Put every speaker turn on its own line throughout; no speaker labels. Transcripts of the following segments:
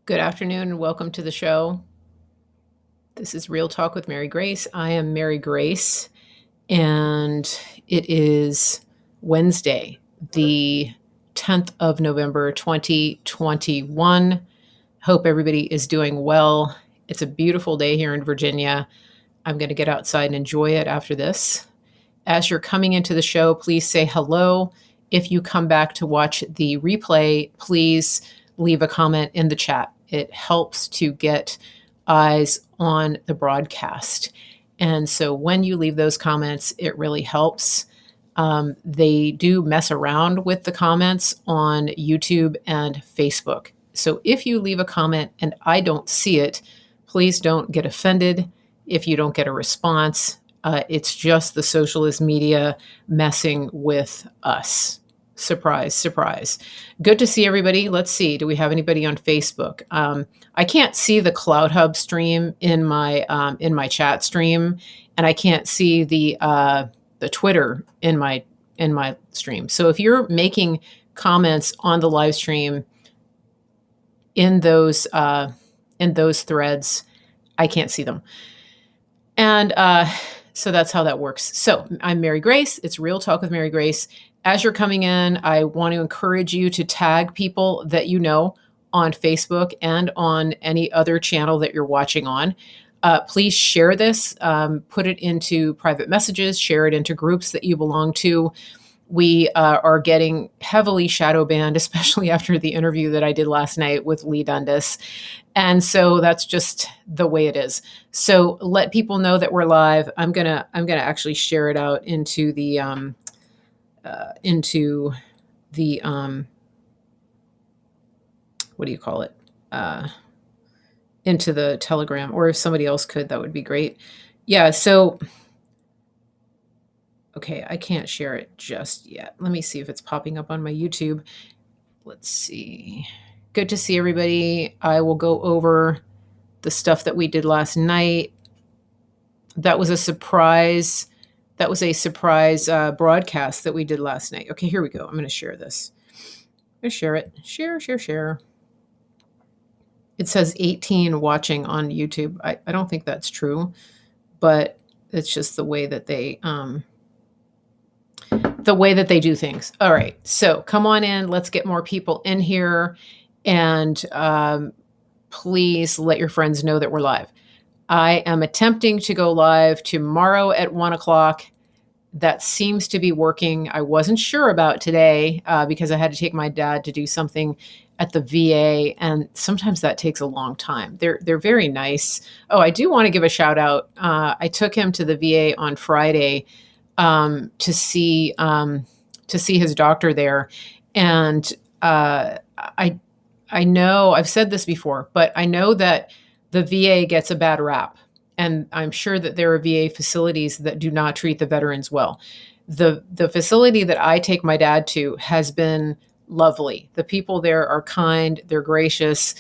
Good afternoon and welcome to the show. This is Real Talk with Mary Grace. I am Mary Grace, and it is Wednesday, the 10th of November, 2021. Hope everybody is doing well. It's a beautiful day here in Virginia. I'm going to get outside and enjoy it after this. As you're coming into the show, please say hello. If you come back to watch the replay, please leave a comment in the chat. It helps to get eyes on the broadcast. And so when you leave those comments, it really helps. They do mess around with the comments on YouTube and Facebook. So if you leave a comment and I don't see it, please don't get offended if you don't get a response. It's just the socialist media messing with us. Surprise, surprise. Good to see everybody. Let's see. Do we have anybody on Facebook? I can't see the Cloud Hub stream in my chat stream, and I can't see the Twitter in my stream. So if you're making comments on the live stream in those threads, I can't see them. And so that's how that works. So I'm Mary Grace. It's Real Talk with Mary Grace. As you're coming in, I want to encourage you to tag people that you know on Facebook and on any other channel that you're watching on. Please share this, put it into private messages, share it into groups that you belong to. We are getting heavily shadow banned, especially after the interview that I did last night with Lee Dundas. And so that's just the way it is. So let people know that we're live. I'm gonna actually share it out into the what do you call it? Into the Telegram, or if somebody else could, that would be great. Yeah. So, okay, I can't share it just yet. Let me see if it's popping up on my YouTube. Let's see. Good to see everybody. I will go over the stuff that we did last night. That was a surprise. That was a surprise broadcast that we did last night. Okay, here we go. I'm going to share this. I'm going to share it. Share. It says 18 watching on YouTube. I don't think that's true, but it's just the way that they do things. All right, so come on in. Let's get more people in here, and please let your friends know that we're live. I am attempting to go live tomorrow at 1 o'clock. That seems to be working. I wasn't sure about today because I had to take my dad to do something at the VA, and sometimes that takes a long time. They're very nice. Oh, I do want to give a shout out. I took him to the VA on Friday to see his doctor there, and I know I've said this before, but I know that the VA gets a bad rap. And I'm sure that there are VA facilities that do not treat the veterans well. The facility that I take my dad to has been lovely. The people there are kind, they're gracious.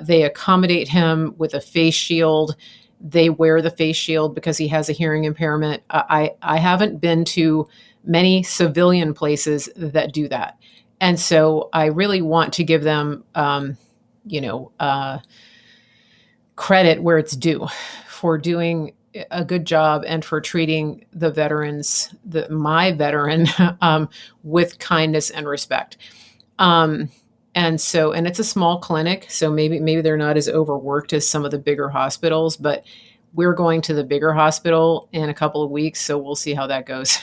They accommodate him with a face shield. They wear the face shield because he has a hearing impairment. I haven't been to many civilian places that do that. And so I really want to give them, credit where it's due for doing a good job and for treating the veterans, my veteran, with kindness and respect. And it's a small clinic, so maybe they're not as overworked as some of the bigger hospitals, but we're going to the bigger hospital in a couple of weeks, so we'll see how that goes.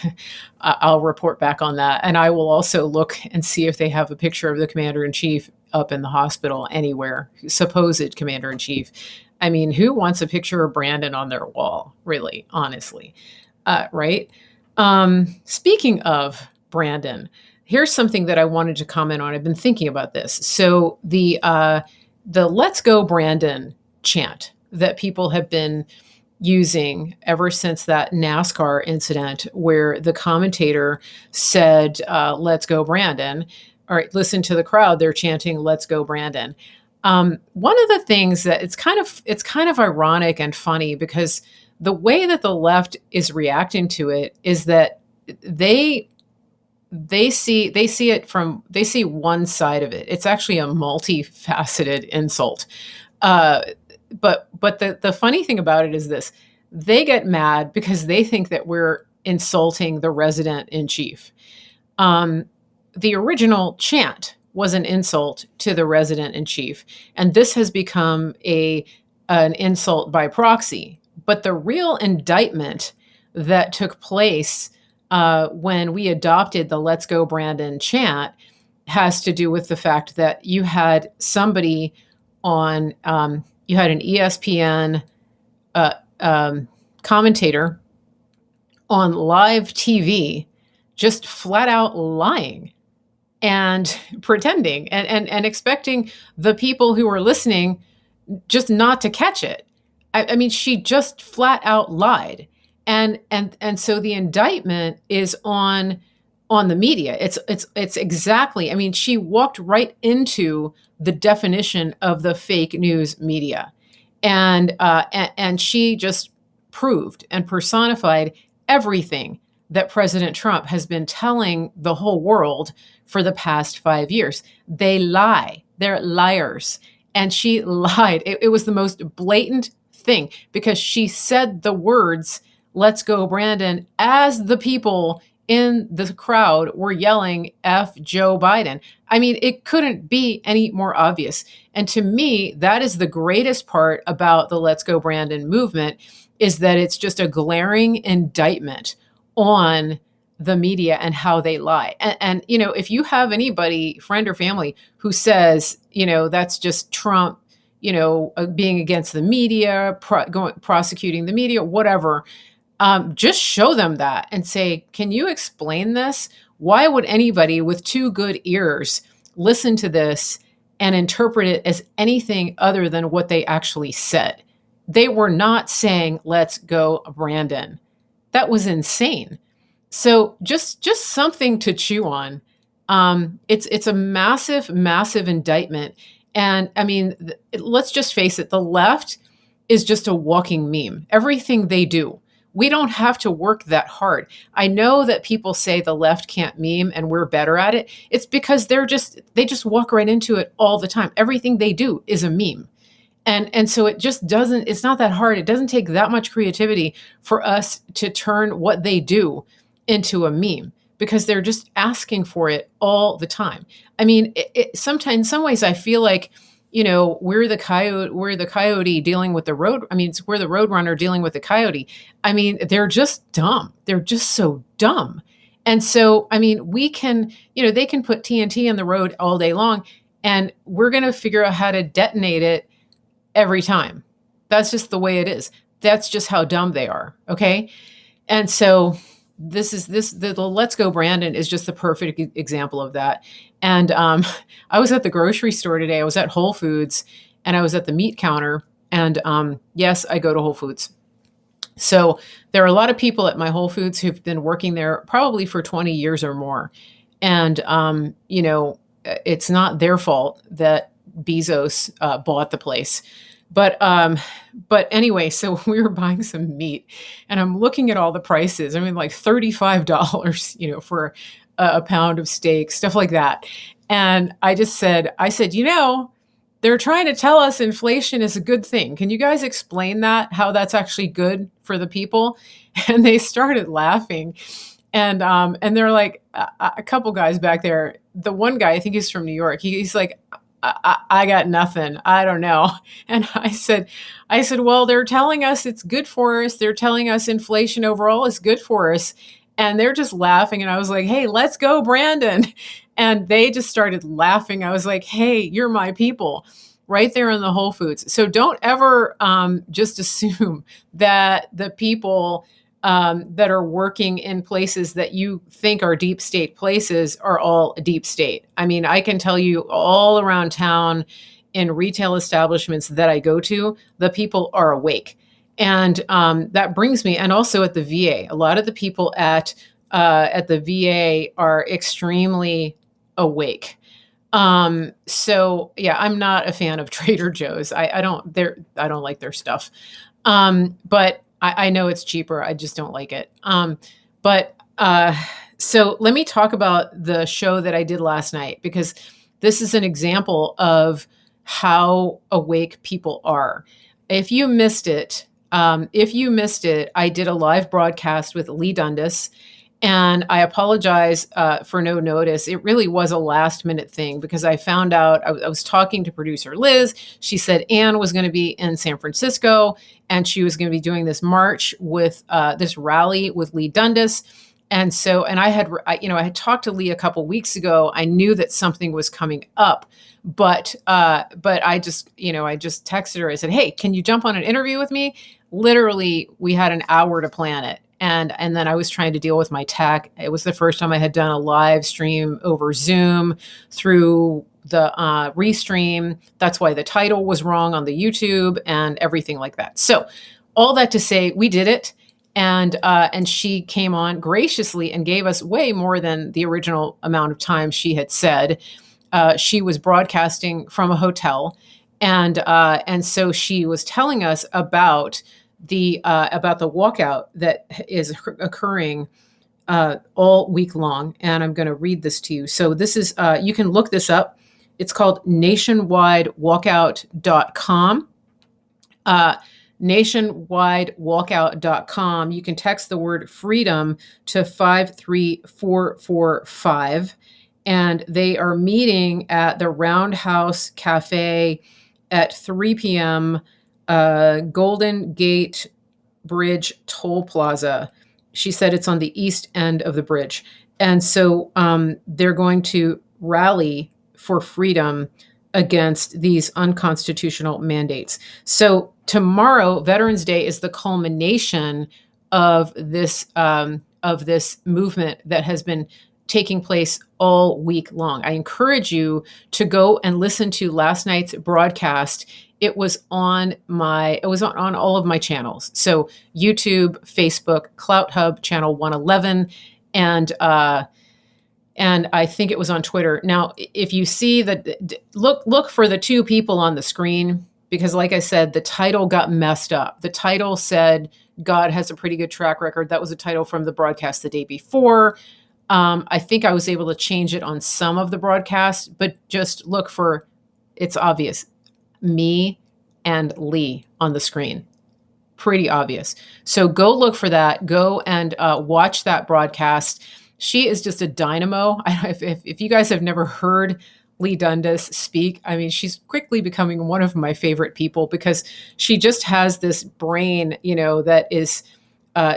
I'll report back on that. And I will also look and see if they have a picture of the commander-in-chief up in the hospital anywhere, supposed commander-in-chief. I mean, who wants a picture of Brandon on their wall, really, honestly, right? Speaking of Brandon, here's something that I wanted to comment on. I've been thinking about this. So the Let's Go Brandon chant that people have been using ever since that NASCAR incident where the commentator said, let's go Brandon. All right, listen to the crowd. They're chanting, let's go Brandon. One of the things that it's kind of ironic and funny because the way that the left is reacting to it is that they they see one side of it. It's actually a multifaceted insult. Uh, but the funny thing about it is this: they get mad because they think that we're insulting the resident in chief. Um, the original chant was an insult to the resident in chief, and this has become an insult by proxy. But the real indictment that took place when we adopted the "Let's Go Brandon" chant has to do with the fact that you had somebody on, you had an ESPN uh, commentator on live TV just flat out lying and pretending and expecting the people who are listening just not to catch it. I mean, she just flat out lied. And so the indictment is on the media. It's exactly, I mean, she walked right into the definition of the fake news media. And she just proved and personified everything that President Trump has been telling the whole world for the past 5 years. They lie. They're liars. And she lied. It was the most blatant thing because she said the words, "Let's go, Brandon," as the people in the crowd were yelling F Joe Biden. I mean, it couldn't be any more obvious. And to me, that is the greatest part about the "Let's Go Brandon" movement, is that it's just a glaring indictment on the media and how they lie. And if you have anybody, friend or family, who says, that's just Trump, being against the media, prosecuting the media, whatever, just show them that and say, can you explain this? Why would anybody with two good ears listen to this and interpret it as anything other than what they actually said? They were not saying, "Let's go, Brandon." That was insane. So just something to chew on. It's a massive, massive indictment. And I mean, let's just face it, the left is just a walking meme. Everything they do. We don't have to work that hard. I know that people say the left can't meme and we're better at it. It's because they just walk right into it all the time. Everything they do is a meme. And so it's not that hard. It doesn't take that much creativity for us to turn what they do into a meme because they're just asking for it all the time. I mean, sometimes, in some ways, I feel like, we're the coyote dealing with the road. I mean, we're the road runner dealing with the coyote. I mean, they're just dumb. They're just so dumb. And so, I mean, we can, they can put TNT on the road all day long and we're going to figure out how to detonate it every time. That's just the way it is. That's just how dumb they are. Okay. And so the "Let's Go Brandon" is just the perfect example of that. And I was at the grocery store today. I was at Whole Foods and I was at the meat counter. And yes, I go to Whole Foods. So there are a lot of people at my Whole Foods who've been working there probably for 20 years or more. And, it's not their fault that Bezos bought the place. But anyway, so we were buying some meat and I'm looking at all the prices. I mean, like $35, for a pound of steak, stuff like that. And I said, they're trying to tell us inflation is a good thing. Can you guys explain that, how that's actually good for the people? And they started laughing. And they're like, a couple guys back there. The one guy, I think he's from New York. He's like, I got nothing. I don't know. And I said, well, they're telling us it's good for us. They're telling us inflation overall is good for us. And they're just laughing. And I was like, hey, let's go, Brandon. And they just started laughing. I was like, hey, you're my people right there in the Whole Foods. So don't ever just assume that the people that are working in places that you think are deep state places are all deep state. I mean, I can tell you all around town in retail establishments that I go to, the people are awake. And that brings me, and also at the VA, a lot of the people at the VA are extremely awake. So yeah, I'm not a fan of Trader Joe's. I don't like their stuff. But I know it's cheaper. I just don't like it. But So let me talk about the show that I did last night, because this is an example of how awake people are. If you missed it, I did a live broadcast with Lee Dundas, and I apologize for no notice. It really was a last minute thing because I found out I was talking to producer Liz. She said Anne was going to be in San Francisco and she was going to be doing this march with this rally with Lee Dundas. And so, and I had talked to Lee a couple weeks ago. I knew that something was coming up, but I just texted her. I said, "Hey, can you jump on an interview with me?" Literally, we had an hour to plan it. And then I was trying to deal with my tech. It was the first time I had done a live stream over Zoom through the restream. That's why the title was wrong on the YouTube and everything like that. So all that to say, we did it. And she came on graciously and gave us way more than the original amount of time she had said. She was broadcasting from a hotel, and so she was telling us about the walkout that is occurring all week long. And I'm going to read this to you. So this is you can look this up. It's called nationwidewalkout.com. Nationwidewalkout.com. You can text the word freedom to 53445. And they are meeting at the Roundhouse Cafe at 3 p.m. Golden Gate Bridge Toll Plaza. She said it's on the east end of the bridge. And so they're going to rally for freedom against these unconstitutional mandates. So tomorrow, Veterans Day, is the culmination of this movement that has been taking place all week long. I encourage you to go and listen to last night's broadcast. It was on all of my channels. So YouTube, Facebook, Clout Hub, channel 111, and I think it was on Twitter. Now, if you see that, look for the two people on the screen, because like I said, the title got messed up. The title said, "God has a pretty good track record." That was a title from the broadcast the day before. I think I was able to change it on some of the broadcasts, but just look for, it's obvious, me and Lee on the screen. Pretty obvious. So go look for that. Go and watch that broadcast. She is just a dynamo. If you guys have never heard Lee Dundas speak, I mean, she's quickly becoming one of my favorite people because she just has this brain, that is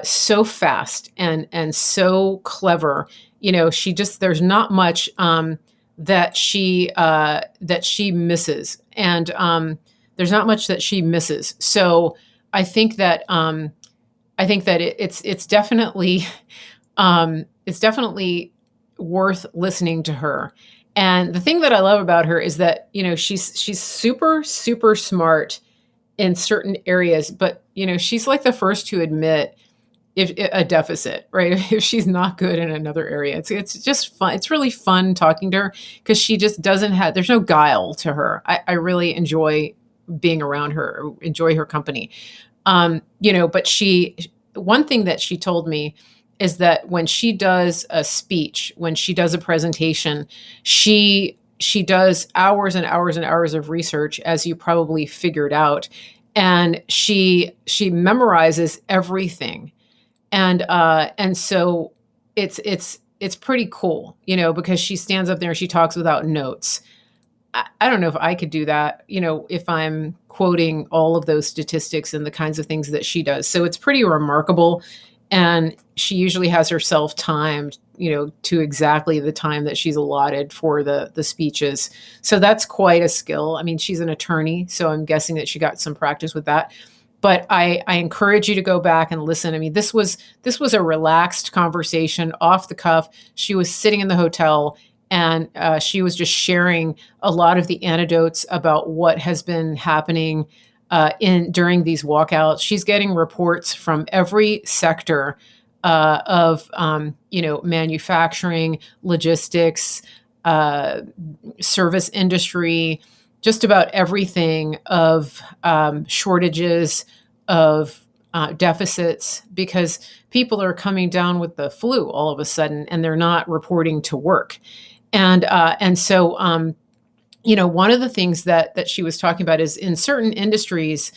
so fast and so clever. There's not much that she misses, and there's not much that she misses. So I think that it's definitely worth listening to her. And the thing that I love about her is that she's super, super smart in certain areas, but she's like the first to admit if a deficit, right? If she's not good in another area. It's just fun. It's really fun talking to her because she just there's no guile to her. I really enjoy being around her, enjoy her company. But one thing that she told me is that when she does a speech, when she does a presentation, she does hours and hours and hours of research, as you probably figured out. And she memorizes everything. And so it's pretty cool, because she stands up there and she talks without notes. I don't know if I could do that, if I'm quoting all of those statistics and the kinds of things that she does. So it's pretty remarkable. And she usually has herself timed, to exactly the time that she's allotted for the speeches. So that's quite a skill. I mean, she's an attorney, so I'm guessing that she got some practice with that. But I encourage you to go back and listen. I mean, this was a relaxed conversation, off the cuff. She was sitting in the hotel, and she was just sharing a lot of the anecdotes about what has been happening during these walkouts. She's getting reports from every sector of manufacturing, logistics, service industry, just about everything, of shortages of deficits because people are coming down with the flu all of a sudden and they're not reporting to work. And so one of the things that she was talking about is in certain industries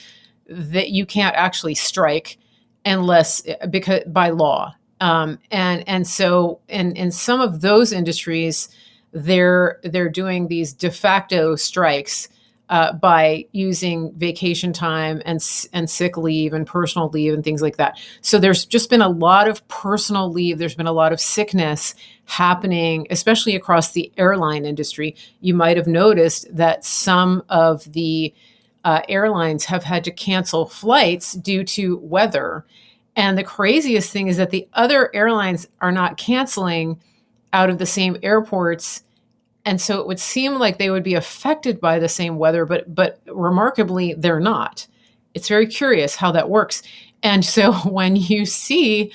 that you can't actually strike unless because by law. And so in some of those industries, they're doing these de facto strikes by using vacation time and sick leave and personal leave and things like that. So there's just been a lot of personal leave. There's been a lot of sickness happening, especially across the airline industry. You might have noticed that some of the airlines have had to cancel flights due to weather. And the craziest thing is that the other airlines are not canceling out of the same airports. And so it would seem like they would be affected by the same weather, but remarkably, they're not. It's very curious how that works. And so when you see,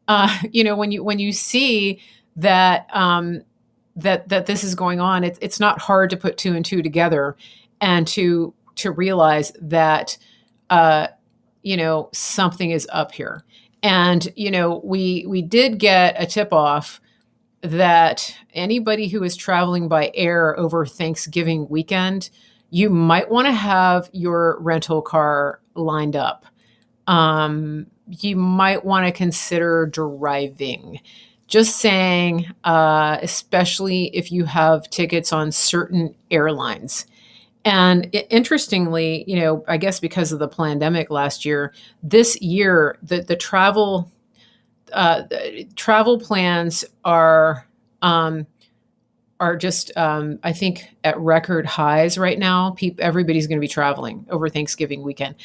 when you see that that this is going on, it's not hard to put two and two together, and to realize that something is up here. And we did get a tip off that anybody who is traveling by air over Thanksgiving weekend, you might want to have your rental car lined up. You might want to consider driving. Just saying, especially if you have tickets on certain airlines. And interestingly, I guess because of the pandemic last year, this year, the travel plans are just, I think, at record highs right now. Everybody's going to be traveling over Thanksgiving weekend.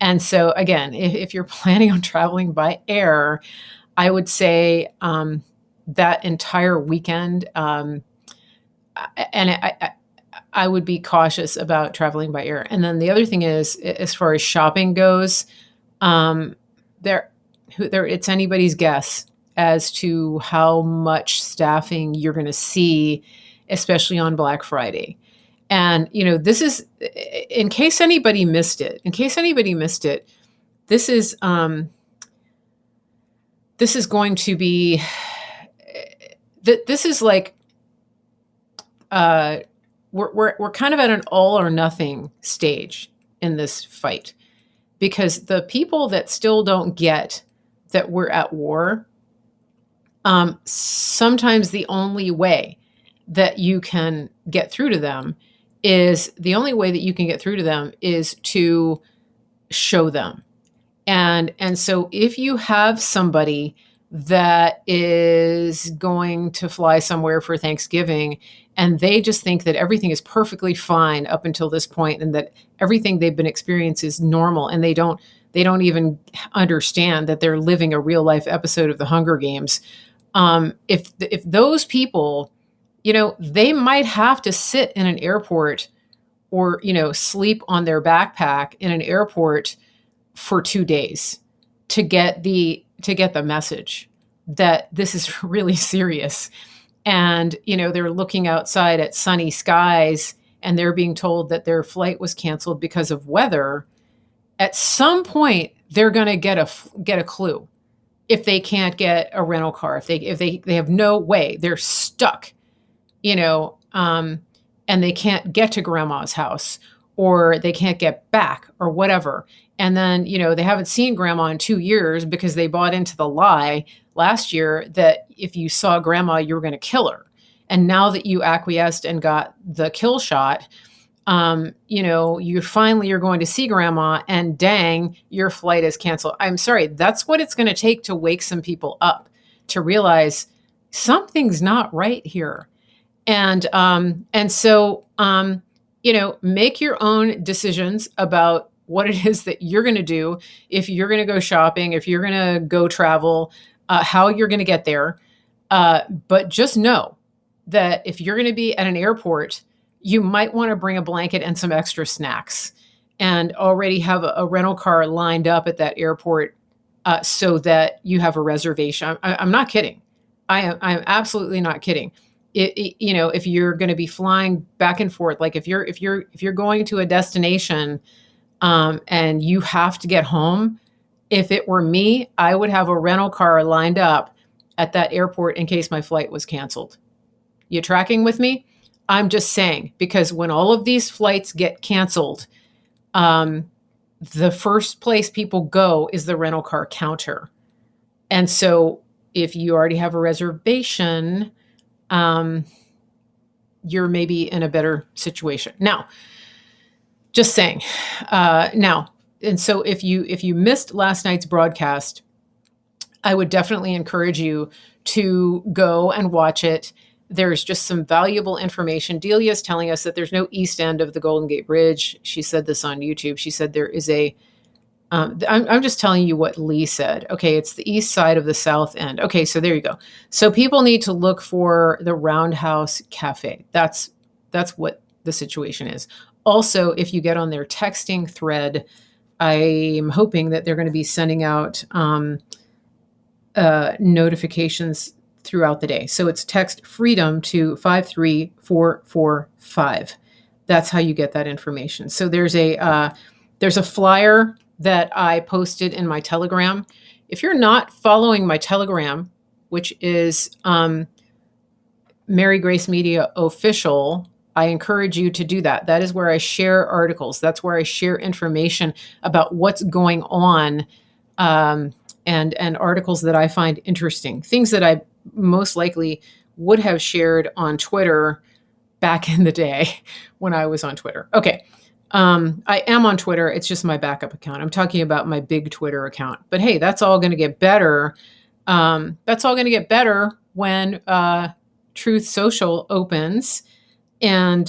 And so, again, if you're planning on traveling by air, I would say that entire weekend, and I would be cautious about traveling by air. And then the other thing is, as far as shopping goes, it's anybody's guess as to how much staffing you're going to see, especially on Black Friday. And, this is, in case anybody missed it, this is going to be, this is like, we're kind of at an all or nothing stage in this fight, because the people that still don't get that we're at war, sometimes the only way that you can get through to them is to show them. And so if you have somebody that is going to fly somewhere for Thanksgiving and they just think that everything is perfectly fine up until this point and that everything they've been experiencing is normal, and they don't even understand that they're living a real life episode of the Hunger Games. If those people, they might have to sit in an airport or, sleep on their backpack in an airport for 2 days to get the message that this is really serious. And, they're looking outside at sunny skies and they're being told that their flight was canceled because of weather. At some point, they're going to get a clue. If they can't get a rental car, if they have no way, they're stuck, and they can't get to grandma's house, or they can't get back, or whatever. And then, they haven't seen grandma in 2 years because they bought into the lie last year that if you saw grandma, you were going to kill her. And now that you acquiesced and got the kill shot, you're going to see grandma, and dang, your flight is canceled. I'm sorry. That's what it's going to take to wake some people up to realize something's not right here. And so, make your own decisions about what it is that you're going to do. If you're going to go shopping, if you're going to go travel, how you're going to get there. But just know that if you're going to be at an airport, you might want to bring a blanket and some extra snacks, and already have a rental car lined up at that airport so that you have a reservation. I'm not kidding. I'm absolutely not kidding. If you're going to be flying back and forth, like if you're going to a destination and you have to get home, If it were me, I would have a rental car lined up at that airport in case my flight was canceled. You tracking with me? I'm just saying, because when all of these flights get canceled, the first place people go is the rental car counter. And so if you already have a reservation, you're maybe in a better situation. Now, just saying. And so if you missed last night's broadcast, I would definitely encourage you to go and watch it. There's just some valuable information. Delia is telling us that there's no east end of the Golden Gate Bridge. She said this on YouTube. She said there is a, I'm just telling you what Lee said. Okay, it's the east side of the south end. Okay, so there you go. So people need to look for the Roundhouse Cafe. That's what the situation is. Also, if you get on their texting thread, I'm hoping that they're going to be sending out notifications throughout the day. So it's text freedom to 53445. That's how you get that information. So there's a flyer that I posted in my Telegram. If you're not following my Telegram, which is Mary Grace Media Official, I encourage you to do that. That is where I share articles. That's where I share information about what's going on, and articles that I find interesting, things that I most likely would have shared on Twitter back in the day when I was on Twitter. Okay. I am on Twitter. It's just my backup account. I'm talking about my big Twitter account. But hey, that's all going to get better. That's all going to get better when Truth Social opens, and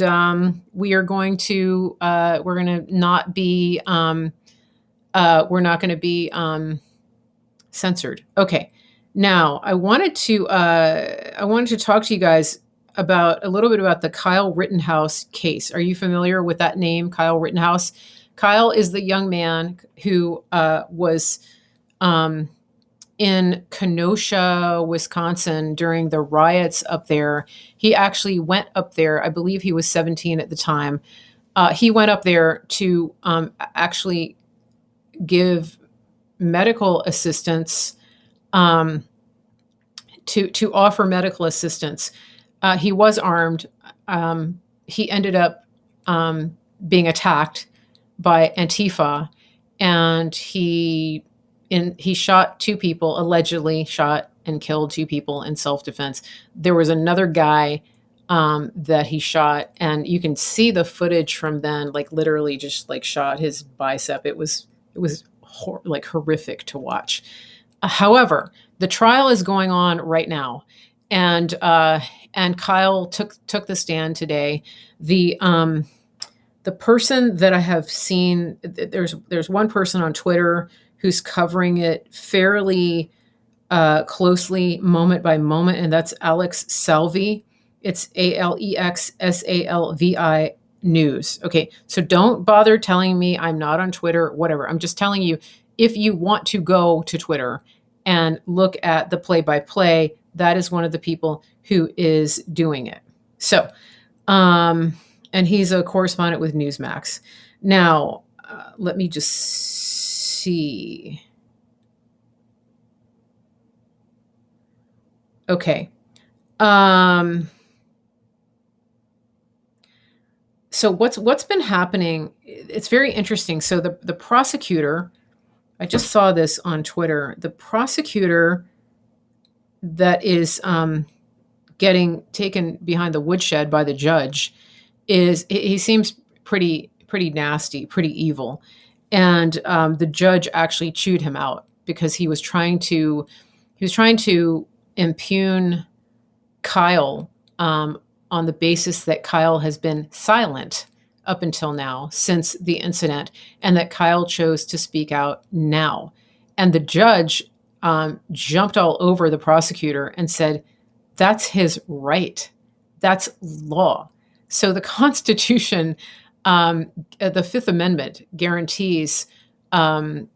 we're going to not be censored. Okay. Now I wanted to talk to you guys about a little bit about the Kyle Rittenhouse case. Are you familiar with that name, Kyle Rittenhouse? Kyle is the young man who was in Kenosha, Wisconsin during the riots up there. He actually went up there. I believe he was 17 at the time. He went up there to actually give medical assistance, to offer medical assistance. He was armed. He ended up being attacked by Antifa, and he shot two people, allegedly shot and killed two people in self-defense. There was another guy that he shot, and you can see the footage from then, like literally just like shot his bicep. It was like horrific to watch. However, the trial is going on right now, and Kyle took the stand today. The person that I have seen, there's one person on Twitter who's covering it fairly closely, moment by moment, and that's Alex Salve. It's AlexSalvi News. Okay, so don't bother telling me I'm not on Twitter, whatever. I'm just telling you, if you want to go to Twitter and look at the play-by-play, that is one of the people who is doing it. So, and he's a correspondent with Newsmax. Now, let me just see. Okay. So what's been happening? It's very interesting. So the prosecutor, I just saw this on Twitter. The prosecutor that is getting taken behind the woodshed by the judge he seems pretty nasty, pretty evil, and the judge actually chewed him out because he was trying to impugn Kyle on the basis that Kyle has been silent up until now since the incident, and that Kyle chose to speak out now. And the judge jumped all over the prosecutor and said, that's his right. That's law. So the Constitution, the Fifth Amendment, guarantees the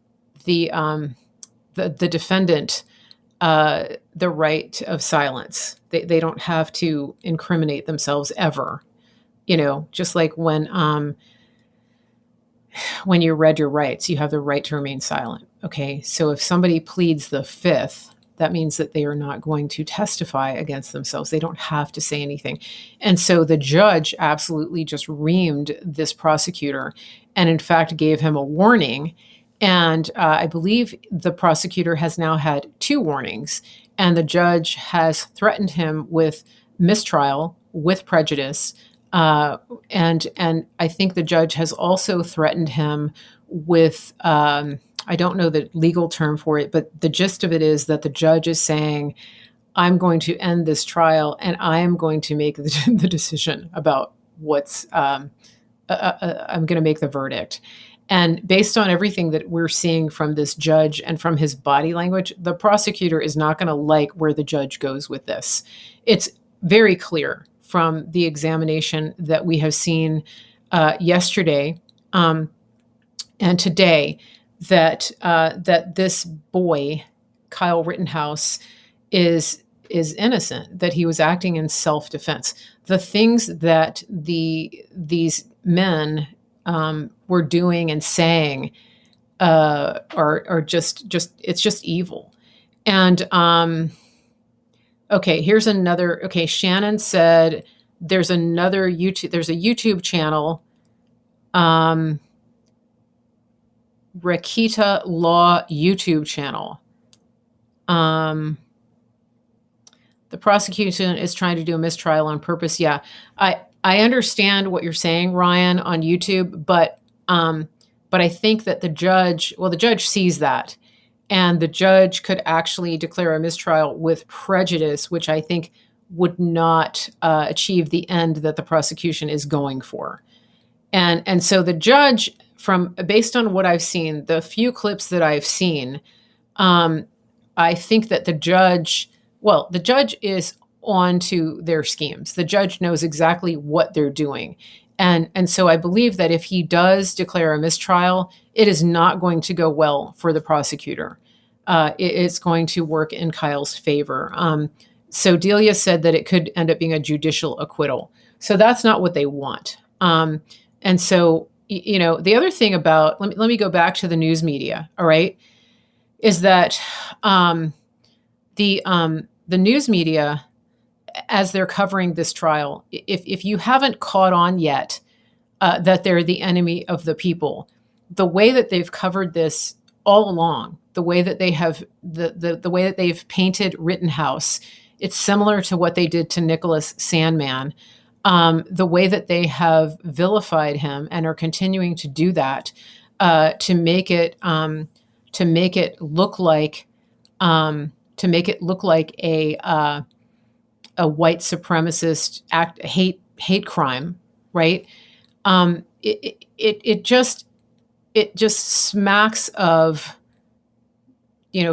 defendant the right of silence. They don't have to incriminate themselves ever. You know, just like when you read your rights, you have the right to remain silent. Okay, so if somebody pleads the fifth, that means that they are not going to testify against themselves. They don't have to say anything. And so the judge absolutely just reamed this prosecutor and, in fact, gave him a warning. And I believe the prosecutor has now had 2 warnings, and the judge has threatened him with mistrial with prejudice. And I think the judge has also threatened him with I don't know the legal term for it, but the gist of it is that the judge is saying, I'm going to end this trial and I am going to make the decision about I'm going to make the verdict. And based on everything that we're seeing from this judge and from his body language, the prosecutor is not going to like where the judge goes with this. It's very clear from the examination that we have seen yesterday and today that this boy, Kyle Rittenhouse, is innocent, that he was acting in self-defense. The things that these men were doing and saying are just it's just evil. And okay, here's another. Okay, Shannon said there's a YouTube channel. Rakita Law YouTube channel. The prosecution is trying to do a mistrial on purpose. Yeah, I understand what you're saying, Ryan, on YouTube, but I think that the judge sees that, and the judge could actually declare a mistrial with prejudice, which I think would not achieve the end that the prosecution is going for. And so the judge, based on what I've seen, the few clips that I've seen, I think that the judge is on to their schemes. The judge knows exactly what they're doing. And so I believe that if he does declare a mistrial, it is not going to go well for the prosecutor. It's going to work in Kyle's favor. So Delia said that it could end up being a judicial acquittal. So that's not what they want. And so, the other thing about, let me go back to the news media, all right, is that the news media, as they're covering this trial, if you haven't caught on yet that they're the enemy of the people, the way that they've covered this all along, the way that they have the way that they've painted Rittenhouse, it's similar to what they did to Nicholas Sandmann. The way that they have vilified him and are continuing to do that to make it look like a white supremacist hate crime, right? It just smacks of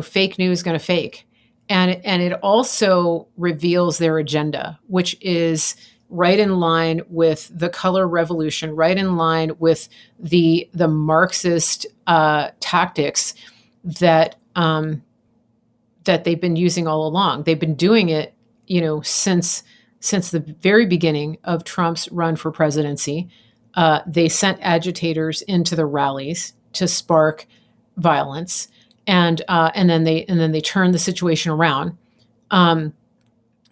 fake news going to fake, and it also reveals their agenda, which is right in line with the color revolution, right in line with the Marxist tactics that they've been using all along. They've been doing it, since the very beginning of Trump's run for presidency. They sent agitators into the rallies to spark violence, and then they turned the situation around. And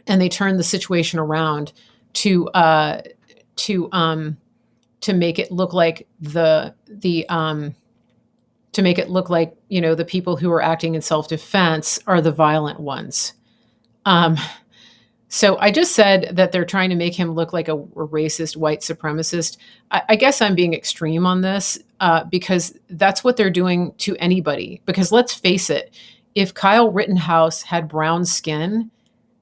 they turned the situation around to make it look like the people who are acting in self-defense are the violent ones. So I just said that they're trying to make him look like a racist white supremacist. I guess I'm being extreme on this because that's what they're doing to anybody. Because let's face it, if Kyle Rittenhouse had brown skin,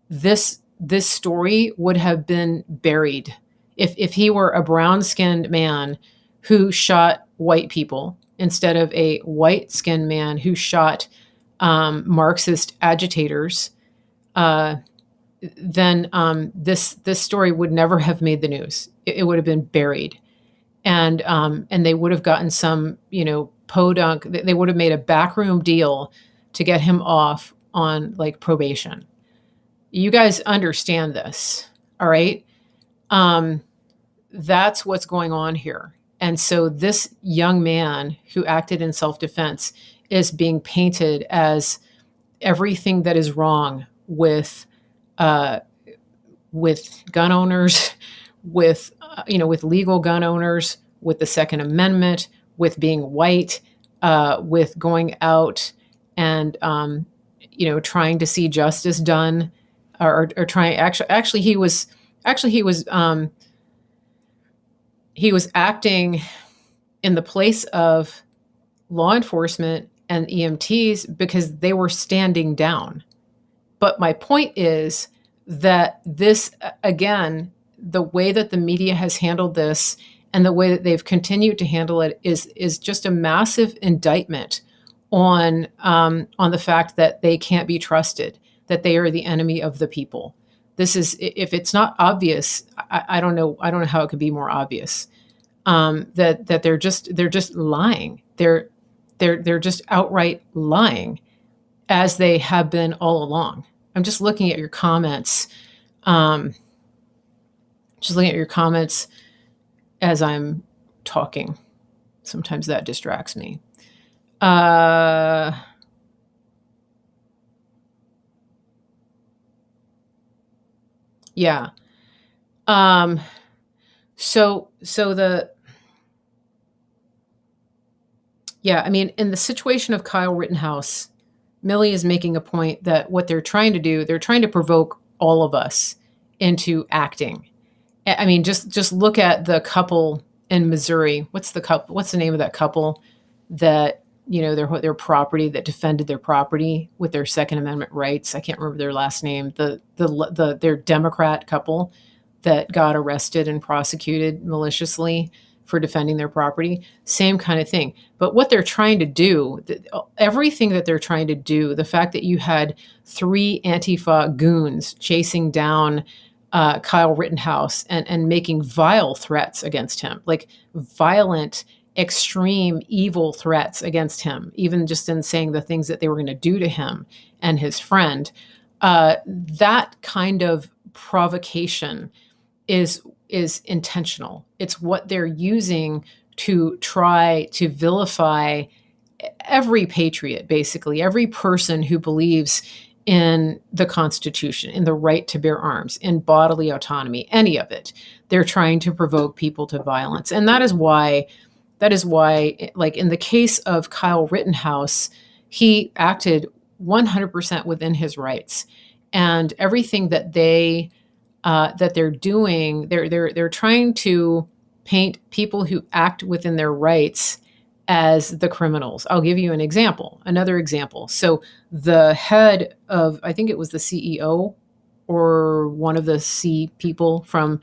this story would have been buried. If he were a brown-skinned man who shot white people instead of a white-skinned man who shot Marxist agitators, then this story would never have made the news. It would have been buried, and they would have gotten some podunk. They would have made a backroom deal to get him off on probation. You guys understand this, all right? That's what's going on here. And so this young man who acted in self-defense is being painted as everything that is wrong uh, with gun owners, with legal gun owners, with the Second Amendment, with being white, with going out and trying to see justice done, or trying. Actually, he was acting in the place of law enforcement and EMTs because they were standing down. But my point is that this, again, the way that the media has handled this and the way that they've continued to handle it is just a massive indictment on the fact that they can't be trusted, that they are the enemy of the people. This is, if it's not obvious, I don't know how it could be more obvious, that they're just lying. They're just outright lying, as they have been all along. I'm just looking at your comments. Just looking at your comments as I'm talking. Sometimes that distracts me. Yeah. I mean, in the situation of Kyle Rittenhouse, Millie is making a point that what they're trying to do, they're trying to provoke all of us into acting. I mean, just look at the couple in Missouri. What's the name of that couple that, their property, that defended their property with their Second Amendment rights? I can't remember their last name. Their Democrat couple that got arrested and prosecuted maliciously for defending their property. Same kind of thing. But what they're trying to do, everything that they're trying to do, the fact that you had 3 Antifa goons chasing down Kyle Rittenhouse and making vile threats against him, like violent, extreme, evil threats against him, even just in saying the things that they were going to do to him and his friend. That kind of provocation is intentional. It's what they're using to try to vilify every patriot, basically, every person who believes in the Constitution, in the right to bear arms, in bodily autonomy, any of it. They're trying to provoke people to violence. And that is why, like in the case of Kyle Rittenhouse, he acted 100% within his rights. And everything that they're doing, they're trying to paint people who act within their rights as the criminals. I'll give you another example. So the head of, I think it was the CEO or one of the C people from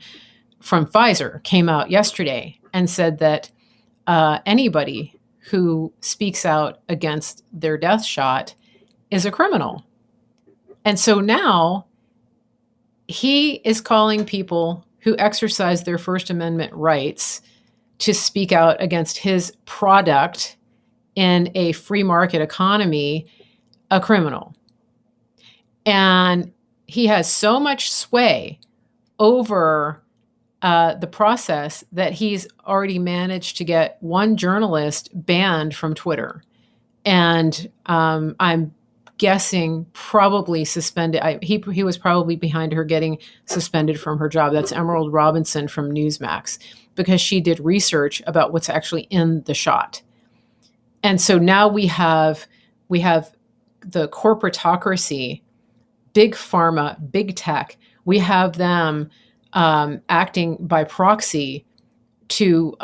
Pfizer came out yesterday and said that anybody who speaks out against their death shot is a criminal. And so now he is calling people who exercise their First Amendment rights to speak out against his product in a free market economy a criminal. And he has so much sway over the process that he's already managed to get one journalist banned from Twitter. And I'm guessing probably suspended. He was probably behind her getting suspended from her job. That's Emerald Robinson from Newsmax, because she did research about what's actually in the shot. And so now we have the corporatocracy, big pharma, big tech. We have them acting by proxy to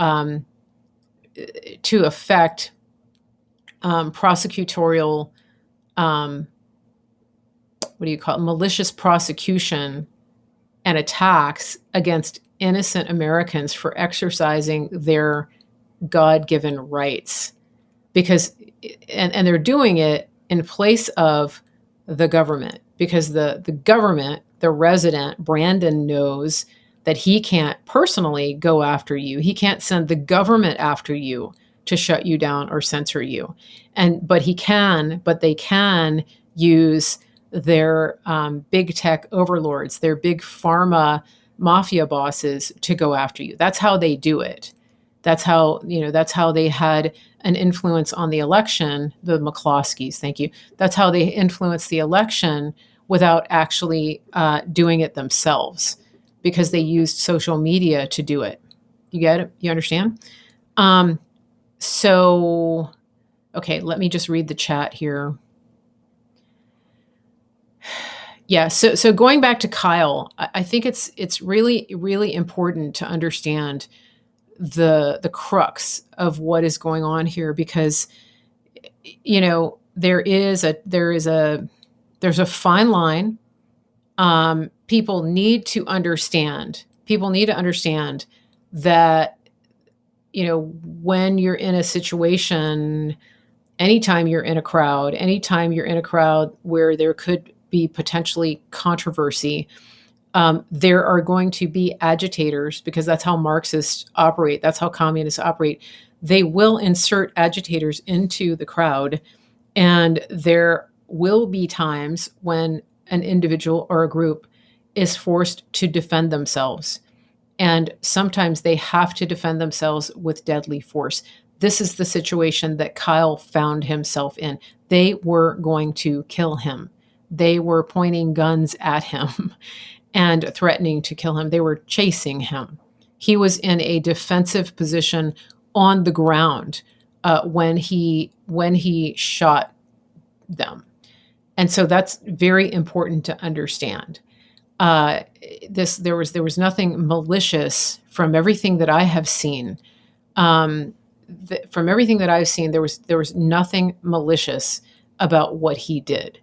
affect prosecutorial, malicious prosecution and attacks against innocent Americans for exercising their God-given rights. Because, and they're doing it in place of the government, because the government, the resident, Brandon, knows that he can't personally go after you. He can't send the government after you to shut you down or censor you. But they can use their big tech overlords, their big pharma mafia bosses to go after you. That's how they do it. That's how they had an influence on the election, the McCloskeys, thank you. That's how they influenced the election without actually doing it themselves, because they used social media to do it. You get it? You understand? Um, so, okay, let me just read the chat here. Yeah, so going back to Kyle, I think it's really really important to understand the crux of what is going on here, because there's a fine line. People need to understand that when you're in a situation, anytime you're in a crowd where there could be potentially controversy, there are going to be agitators, because that's how Marxists operate. That's how communists operate. They will insert agitators into the crowd, and there will be times when an individual or a group is forced to defend themselves. And sometimes they have to defend themselves with deadly force. This is the situation that Kyle found himself in. They were going to kill him. They were pointing guns at him and threatening to kill him. They were chasing him. He was in a defensive position on the ground when he shot them. And so that's very important to understand. There was nothing malicious from everything that I have seen. From everything that I've seen, there was nothing malicious about what he did.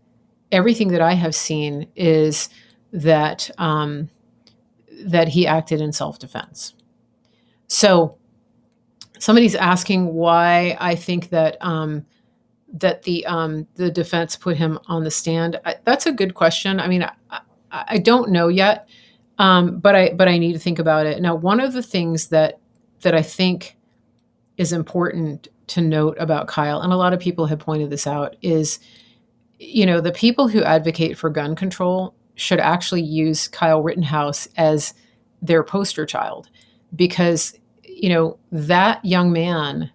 Everything that I have seen is that that he acted in self-defense. So somebody's asking why I think that that the defense put him on the stand. That's a good question. I mean, I don't know yet, but I need to think about it. Now, one of the things that I think is important to note about Kyle, and a lot of people have pointed this out, is the people who advocate for gun control should actually use Kyle Rittenhouse as their poster child, because that young man.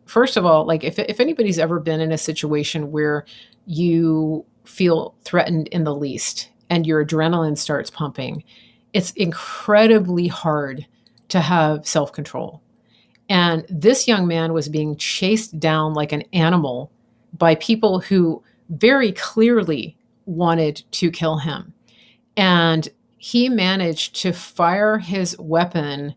First of all, like if anybody's ever been in a situation where you feel threatened in the least and your adrenaline starts pumping, it's incredibly hard to have self-control. And this young man was being chased down like an animal by people who very clearly wanted to kill him. And he managed to fire his weapon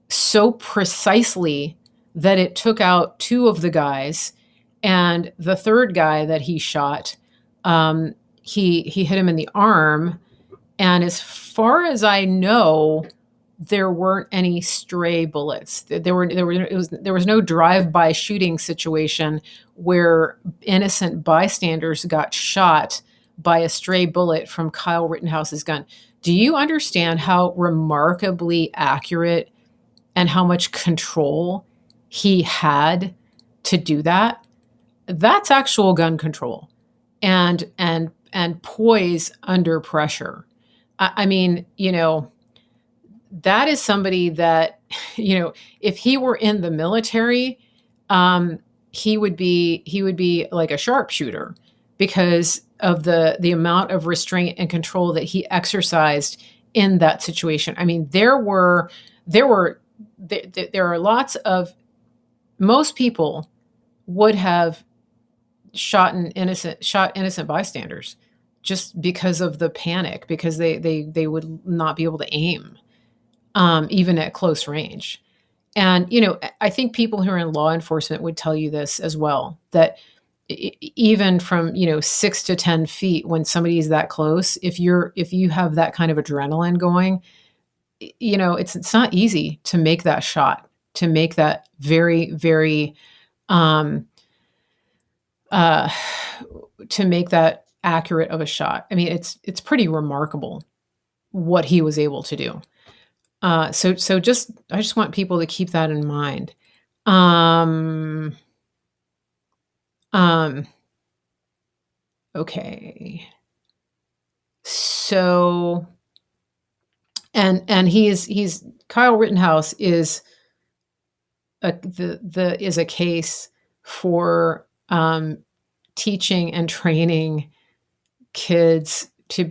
so precisely that it took out two of the guys, and the third guy that he shot, he hit him in the arm. And as far as I know, there weren't any stray bullets. There was no drive-by shooting situation where innocent bystanders got shot by a stray bullet from Kyle Rittenhouse's gun. Do you understand how remarkably accurate and how much control he had to do that? That's actual gun control and poise under pressure. I mean, that is somebody that, if he were in the military, he would be like a sharpshooter, because of the amount of restraint and control that he exercised in that situation. I mean, there are lots of, most people would have shot innocent bystanders just because of the panic, because they would not be able to aim, even at close range. And I think people who are in law enforcement would tell you this as well, that even from 6 to 10 feet, when somebody's that close, if you have that kind of adrenaline going, it's not easy to make that shot, to make that very, very, to make that accurate of a shot. I mean, it's pretty remarkable what he was able to do. So I just want people to keep that in mind. Okay. So, and he's Kyle Rittenhouse is is a case for teaching and training kids to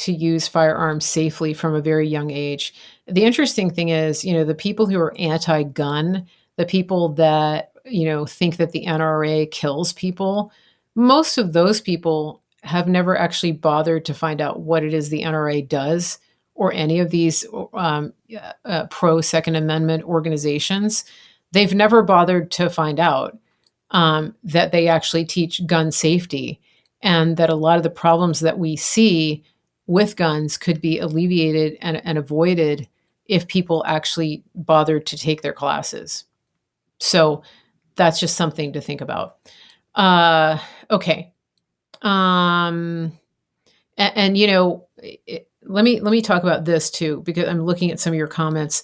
use firearms safely from a very young age. The interesting thing is, the people who are anti-gun, the people that, think that the NRA kills people, most of those people have never actually bothered to find out what it is the NRA does, or any of these pro Second Amendment organizations. They've never bothered to find out that they actually teach gun safety, and that a lot of the problems that we see with guns could be alleviated and avoided if people actually bothered to take their classes. So that's just something to think about. Okay. And let me talk about this too, because I'm looking at some of your comments.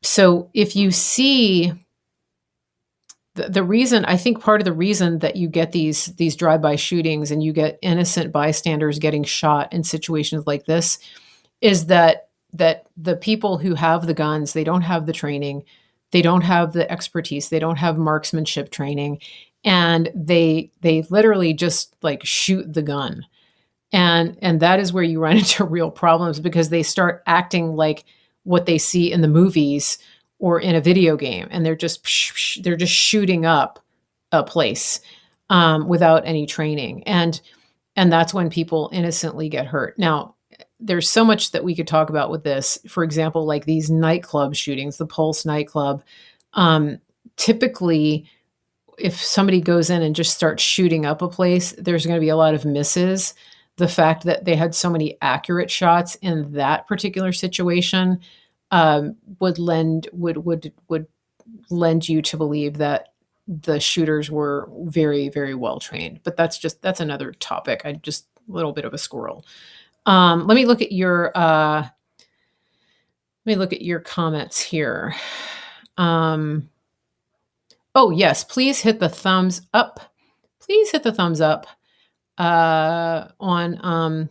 So if you see the reason, I think part of the reason that you get these drive-by shootings and you get innocent bystanders getting shot in situations like this is that the people who have the guns, they don't have the training, they don't have the expertise, they don't have marksmanship training, and they literally just like shoot the gun. And that is where you run into real problems, because they start acting like what they see in the movies or in a video game, and they're just shooting up a place without any training, and that's when people innocently get hurt. Now, there's so much that we could talk about with this. For example, like these nightclub shootings, the Pulse nightclub. Typically, if somebody goes in and just starts shooting up a place, there's going to be a lot of misses. The fact that they had so many accurate shots in that particular situation would lend you to believe that the shooters were very, very well trained. But that's another topic. I just a little bit of a squirrel. Let me look at your comments here. Oh yes, please hit the thumbs up. Please hit the thumbs up on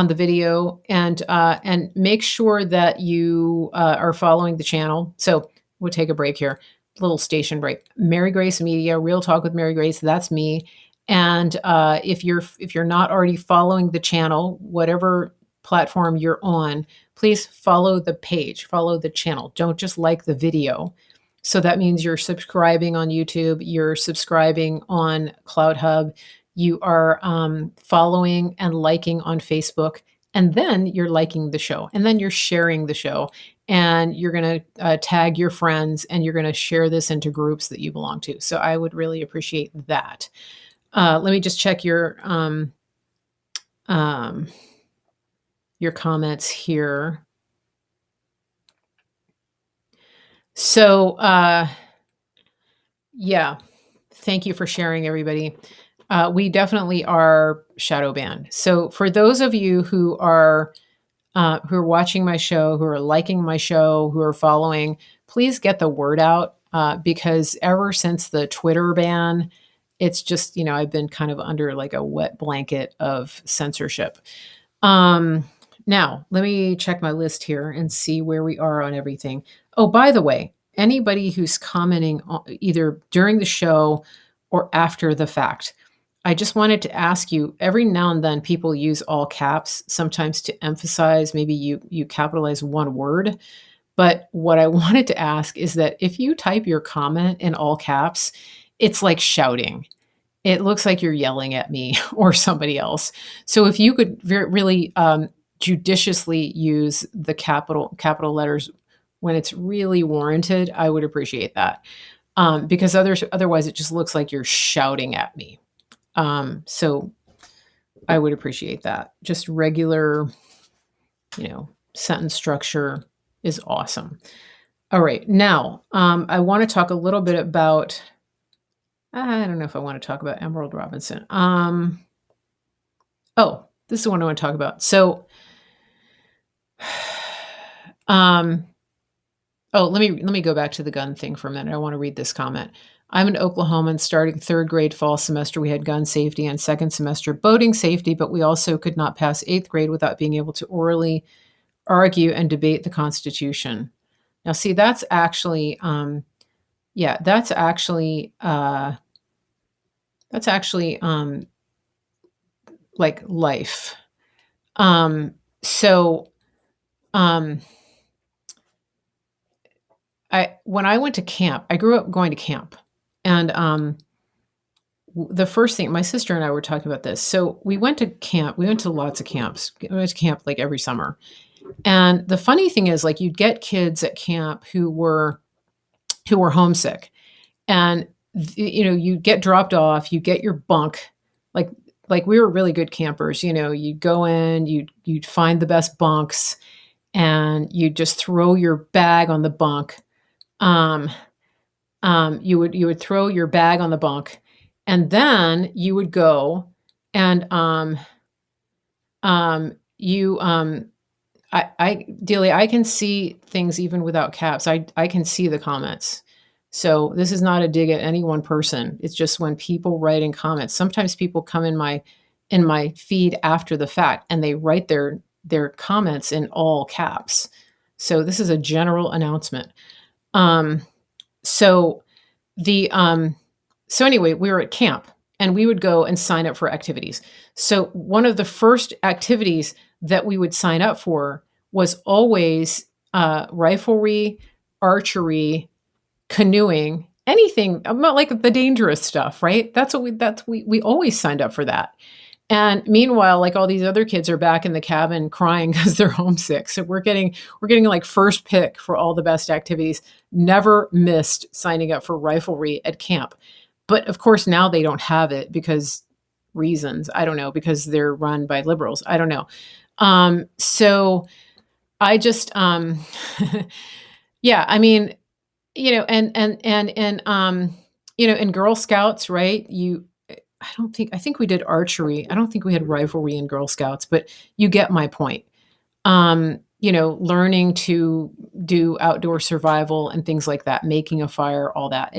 the video, and make sure that you are following the channel. So we'll take a break here, little station break. Mary Grace Media, Real Talk with Mary Grace. That's me. And if you're not already following the channel, whatever platform you're on, please follow the page, follow the channel. Don't just like the video. So that means you're subscribing on YouTube, you're subscribing on CloudHub, you are following and liking on Facebook, and then you're liking the show, and then you're sharing the show, and you're going to tag your friends, and you're going to share this into groups that you belong to. So I would really appreciate that. Let me just check your comments here. So, yeah, thank you for sharing, everybody. We definitely are shadow banned. So for those of you who are watching my show, who are liking my show, who are following, please get the word out, because ever since the Twitter ban, it's just, I've been kind of under like a wet blanket of censorship. Now, let me check my list here and see where we are on everything. Oh, by the way, anybody who's commenting either during the show or after the fact, I just wanted to ask you, every now and then people use all caps, sometimes to emphasize, maybe you capitalize one word. But what I wanted to ask is that if you type your comment in all caps, it's like shouting. It looks like you're yelling at me or somebody else. So if you could really judiciously use the capital letters when it's really warranted, I would appreciate that. Because otherwise it just looks like you're shouting at me. So I would appreciate that. Just regular, sentence structure is awesome. All right. Now, I want to talk a little bit about, I don't know if I want to talk about Emerald Robinson. Oh, this is the one I want to talk about. So, oh, let me go back to the gun thing for a minute. I want to read this comment. I'm an Oklahoman starting third grade fall semester. We had gun safety, and second semester boating safety, but we also could not pass eighth grade without being able to orally argue and debate the Constitution. Now, see, yeah, that's actually like life. Um, so, um, when I went to camp, I grew up going to camp, and the first thing my sister and I were talking about this. So we went to camp. We went to lots of camps. We went to camp like every summer. And the funny thing is, like, you'd get kids at camp who were homesick, and you get dropped off, you get your bunk, like like we were really good campers. You'd go in, you'd find the best bunks, and you'd just throw your bag on the bunk. Um, you would throw your bag on the bunk, and then you would go and you Delia, I can see things even without caps. I can see the comments. So this is not a dig at any one person. It's just when people write in comments. Sometimes people come in my feed after the fact, and they write their comments in all caps. So this is a general announcement. Um, so the so anyway, we were at camp, and we would go and sign up for activities. So one of the first activities that we would sign up for was always riflery, archery, canoeing, anything about like the dangerous stuff, right? We always signed up for that. And meanwhile, like, all these other kids are back in the cabin crying because they're homesick. So we're getting like first pick for all the best activities. Never missed signing up for riflery at camp. But of course now they don't have it because reasons. I don't know, because they're run by liberals. I don't know. So I just yeah, I mean, in Girl Scouts, right? I think we did archery. I don't think we had riflery in Girl Scouts, but you get my point. Learning to do outdoor survival and things like that, making a fire, all that.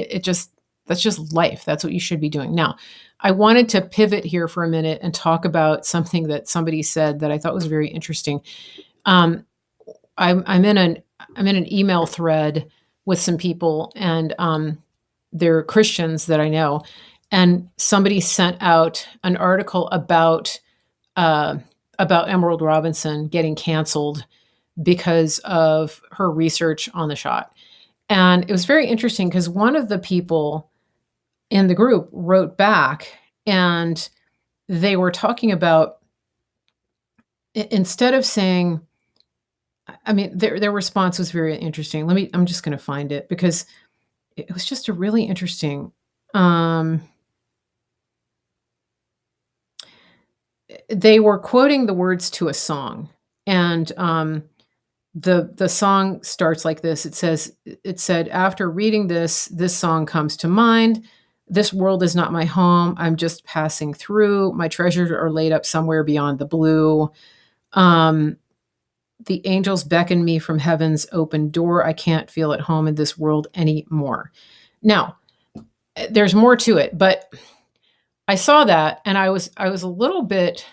That's just life. That's what you should be doing. Now, I wanted to pivot here for a minute and talk about something that somebody said that I thought was very interesting. Um, I'm in an email thread with some people, and they're Christians that I know, and somebody sent out an article about Emerald Robinson getting canceled because of her research on the shot. And it was very interesting because one of the people in the group wrote back, and they were talking about, instead of saying, I mean, their response was very interesting. I'm just going to find it because it was just a really interesting. They were quoting the words to a song, and the song starts like this. It said, after reading this song comes to mind. This world is not my home. I'm just passing through. My treasures are laid up somewhere beyond the blue. The angels beckon me from heaven's open door. I can't feel at home in this world anymore. Now, there's more to it, but I saw that, and I was a little bit.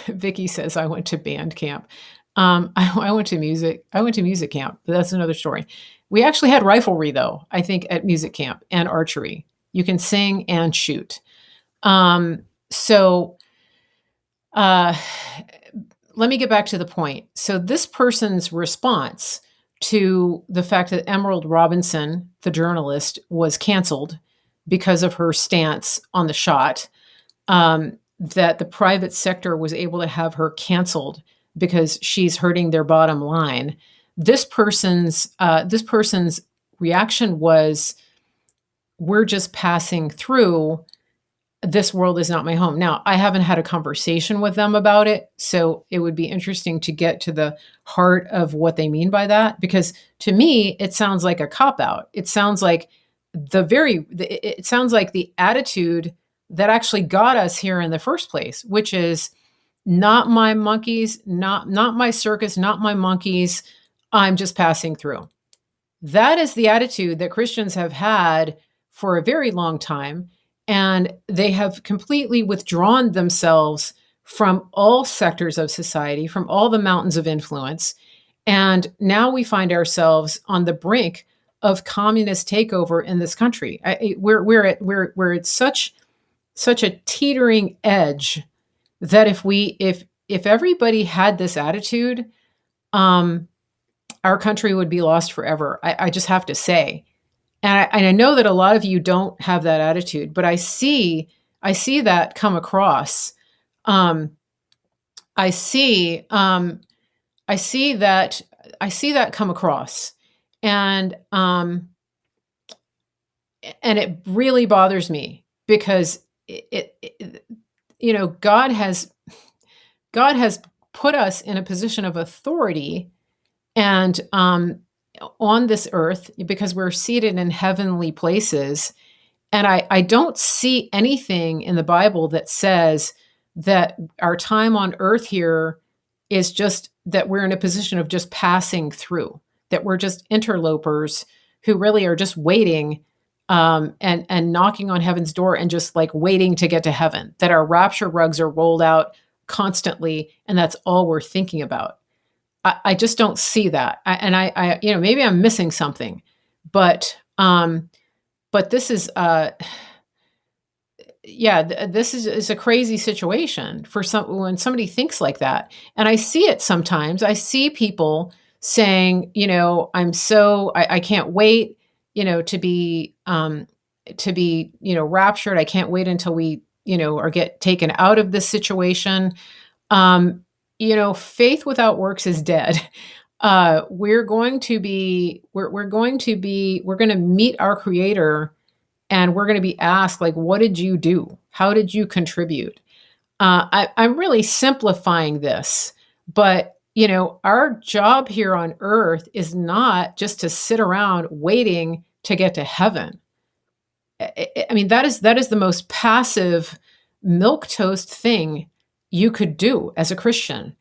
Vicky says I went to band camp. I went to music camp, but that's another story. We actually had riflery, though, I think, at music camp, and archery. You can sing and shoot. So let me get back to the point. So this person's response to the fact that Emerald Robinson, the journalist, was canceled because of her stance on the shot, that the private sector was able to have her canceled because she's hurting their bottom line. This person's reaction was, we're just passing through. This world is not my home. Now, I haven't had a conversation with them about it, so it would be interesting to get to the heart of what they mean by that, because to me, it sounds like a cop-out. It sounds like it sounds like the attitude that actually got us here in the first place, which is, not my monkeys, not my circus, not my monkeys. I'm just passing through. That is the attitude that Christians have had for a very long time, and they have completely withdrawn themselves from all sectors of society, from all the mountains of influence, And now we find ourselves on the brink of communist takeover in this country. We're at such a teetering edge that if everybody had this attitude, um, our country would be lost forever. I just have to say, and I know that a lot of you don't have that attitude, but I see that come across. Um, I see I see that I see that come across, and it really bothers me because God has put us in a position of authority and on this earth because we're seated in heavenly places. And I don't see anything in the Bible that says that our time on earth here is just that we're in a position of just passing through, that we're just interlopers who really are just waiting and knocking on heaven's door and just like waiting to get to heaven, that our rapture rugs are rolled out constantly and that's all we're thinking about. I just don't see that. Maybe I'm missing something, but this is this is a crazy situation for when somebody thinks like that. And I see it sometimes. I see people saying, I can't wait, to be raptured. I can't wait until we, or get taken out of this situation. Faith without works is dead. We're going to meet our Creator, and we're going to be asked, like, what did you do? How did you contribute? I'm really simplifying this, but our job here on earth is not just to sit around waiting to get to heaven. I mean, that is the most passive milquetoast thing you could do as a Christian.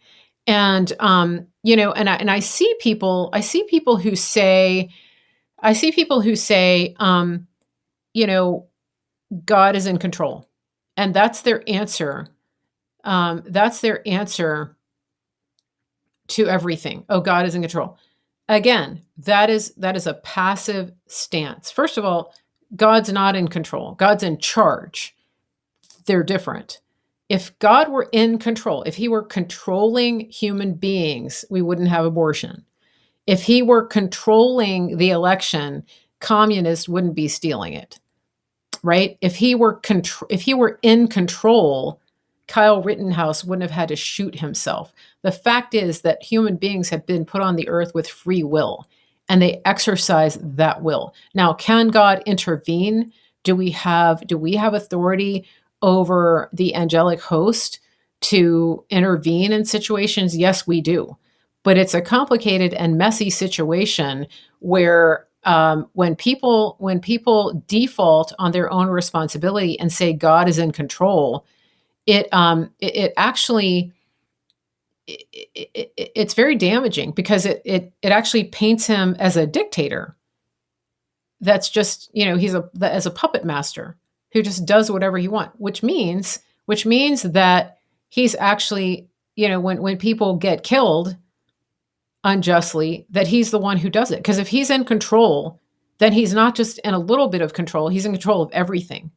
And I see people who say, God is in control. And that's their answer. That's their answer to everything. Oh, God is in control. Again, that is a passive stance. First of all, God's not in control. God's in charge. They're different. If God were in control, if he were controlling human beings, we wouldn't have abortion. If he were controlling the election, communists wouldn't be stealing it. Right? If he were in control, Kyle Rittenhouse wouldn't have had to shoot himself. The fact is that human beings have been put on the earth with free will, and they exercise that will. Now, can God intervene? Do we have authority over the angelic host to intervene in situations? Yes, we do. But it's a complicated and messy situation where when people default on their own responsibility and say God is in control, it's very damaging because it actually paints him as a dictator. That's just, he's as a puppet master who just does whatever he wants, which means that he's actually, when people get killed unjustly, that he's the one who does it. Because if he's in control, then he's not just in a little bit of control, he's in control of everything.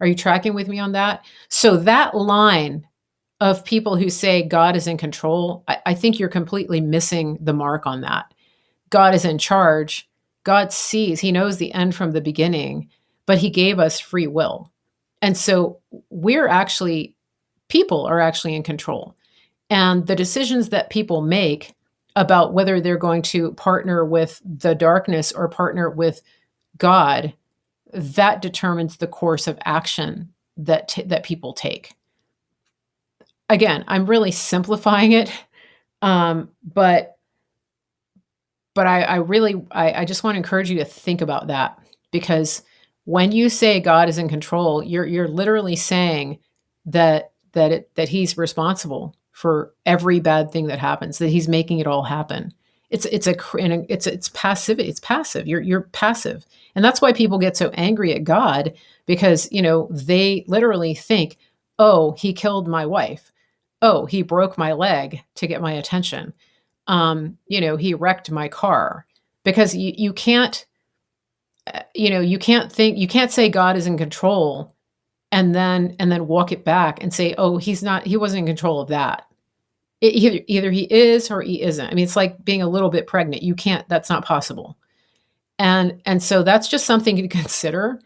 Are you tracking with me on that? So that line of people who say God is in control, I think you're completely missing the mark on that. God is in charge. God sees, he knows the end from the beginning, but he gave us free will. And so people are actually in control. And the decisions that people make about whether they're going to partner with the darkness or partner with God, that determines the course of action that people take. Again, I'm really simplifying it, but I just want to encourage you to think about that, because when you say God is in control, you're literally saying that he's responsible for every bad thing that happens, that he's making it all happen. It's passive. It's passive. You're passive. And that's why people get so angry at God, because, they literally think, oh, he killed my wife. Oh, he broke my leg to get my attention. he wrecked my car. Because you can't, you can't say God is in control and then walk it back and say, oh, he wasn't in control of that. Either he is or he isn't. I mean, it's like being a little bit pregnant. You can't, that's not possible. And so that's just something to consider,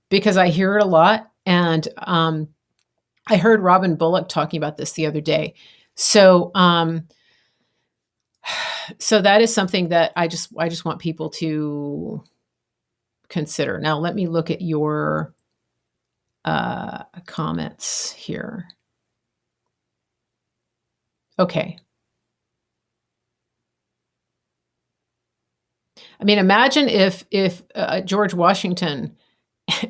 because I hear it a lot. And I heard Robin Bullock talking about this the other day. So so that is something that I just want people to consider. Now let me look at your comments here. Okay. I mean, imagine if George Washington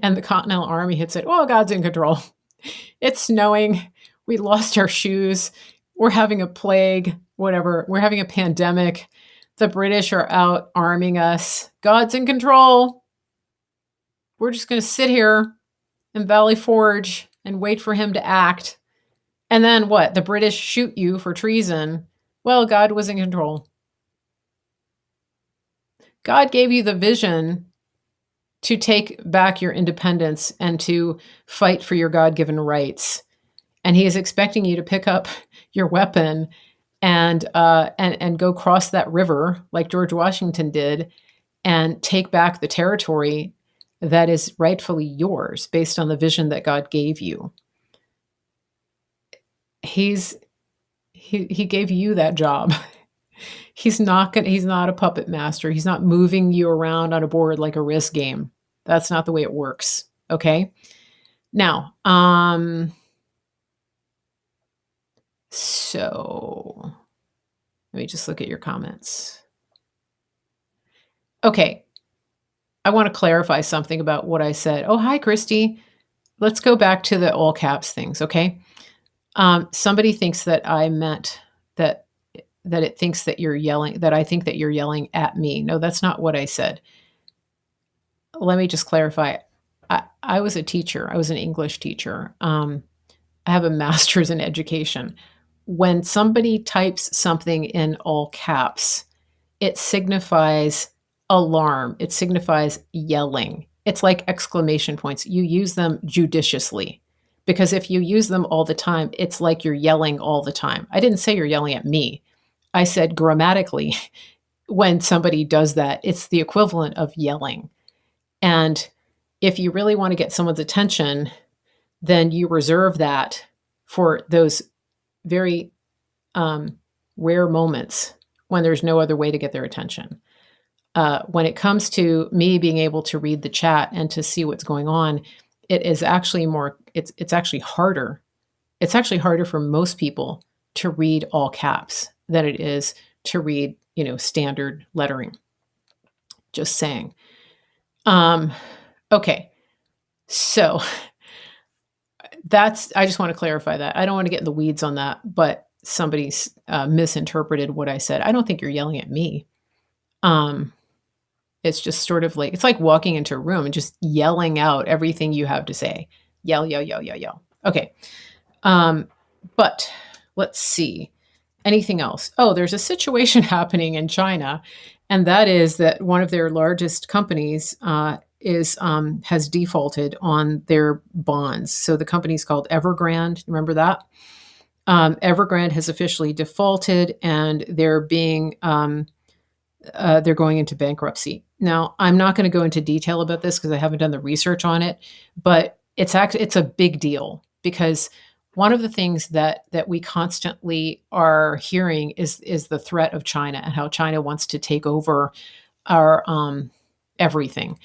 and the Continental Army had said, "Oh, God's in control. It's snowing. We lost our shoes. We're having a plague. Whatever. We're having a pandemic. The British are out arming us. God's in control. We're just going to sit here in Valley Forge and wait for him to act. And then what? The British shoot you for treason. Well, God was in control. God gave you the vision to take back your independence and to fight for your God-given rights. And he is expecting you to pick up your weapon and go cross that river like George Washington did and take back the territory that is rightfully yours based on the vision that God gave you. He gave you that job. He's not a puppet master. He's not moving you around on a board like a risk game. That's not the way it works. Okay. Now, so let me just look at your comments. Okay. I want to clarify something about what I said. Oh, hi, Christy. Let's go back to the all caps things. Okay. Somebody thinks that I meant that it thinks that you're yelling, that I think that you're yelling at me. No, that's not what I said. Let me just clarify. I was a teacher. I was an English teacher. I have a master's in education. When somebody types something in all caps, it signifies alarm. It signifies yelling. It's like exclamation points. You use them judiciously, because if you use them all the time, it's like you're yelling all the time. I didn't say you're yelling at me. I said grammatically, when somebody does that, it's the equivalent of yelling. And if you really want to get someone's attention, then you reserve that for those very rare moments when there's no other way to get their attention. When it comes to me being able to read the chat and to see what's going on, it is actually it's actually harder. It's actually harder for most people to read all caps than it is to read, standard lettering. Just saying. Okay. So I just want to clarify that. I don't want to get in the weeds on that, but somebody's misinterpreted what I said. I don't think you're yelling at me. It's just sort of like, it's like walking into a room and just yelling out everything you have to say. Yell, yell, yell, yell, yell. Okay. But let's see. Anything else? Oh, there's a situation happening in China, and that is that one of their largest companies has defaulted on their bonds. So the company's called Evergrande. Remember that? Evergrande has officially defaulted, and they're going into bankruptcy. Now, I'm not going to go into detail about this because I haven't done the research on it, but it's a big deal, because one of the things that we constantly are hearing is the threat of China and how China wants to take over our everything.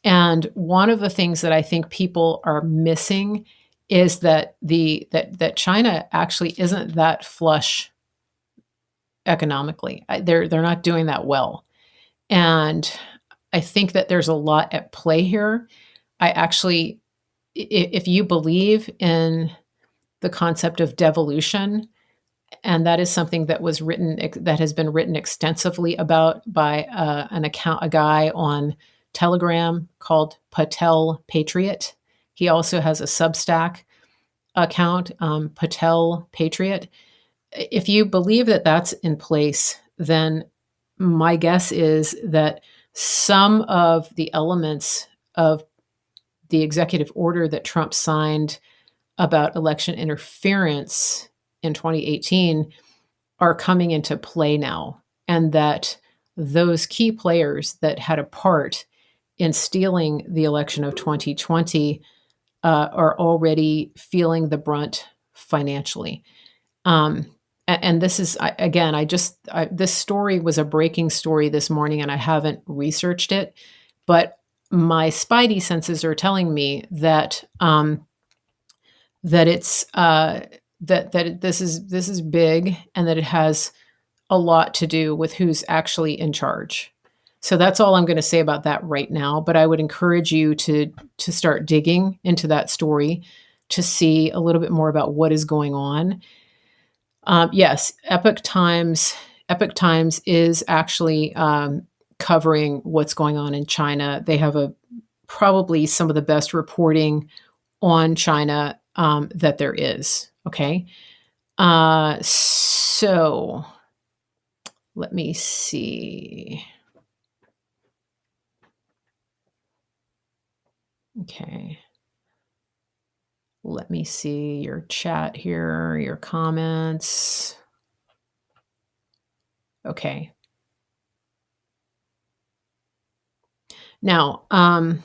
And one of the things that I think people are missing is that that China actually isn't that flush economically. They're not doing that well. And I think that there's a lot at play here. If you believe in the concept of devolution, and that is something that has been written extensively about by a guy on Telegram called Patel Patriot. He also has a Substack account, Patel Patriot. If you believe that that's in place, then my guess is that some of the elements of the executive order that Trump signed about election interference in 2018 are coming into play now, and that those key players that had a part in stealing the election of 2020 are already feeling the brunt financially. Um, and this is again, this story was a breaking story this morning, and I haven't researched it, but my spidey senses are telling me that that it's this is big, and that it has a lot to do with who's actually in charge. So that's all I'm going to say about that right now. But I would encourage you to start digging into that story to see a little bit more about what is going on. Yes, Epoch Times. Epoch Times is actually covering what's going on in China. They have probably some of the best reporting on China that there is. Okay, so let me see. Okay. Let me see your chat here, your comments. Okay. Now, I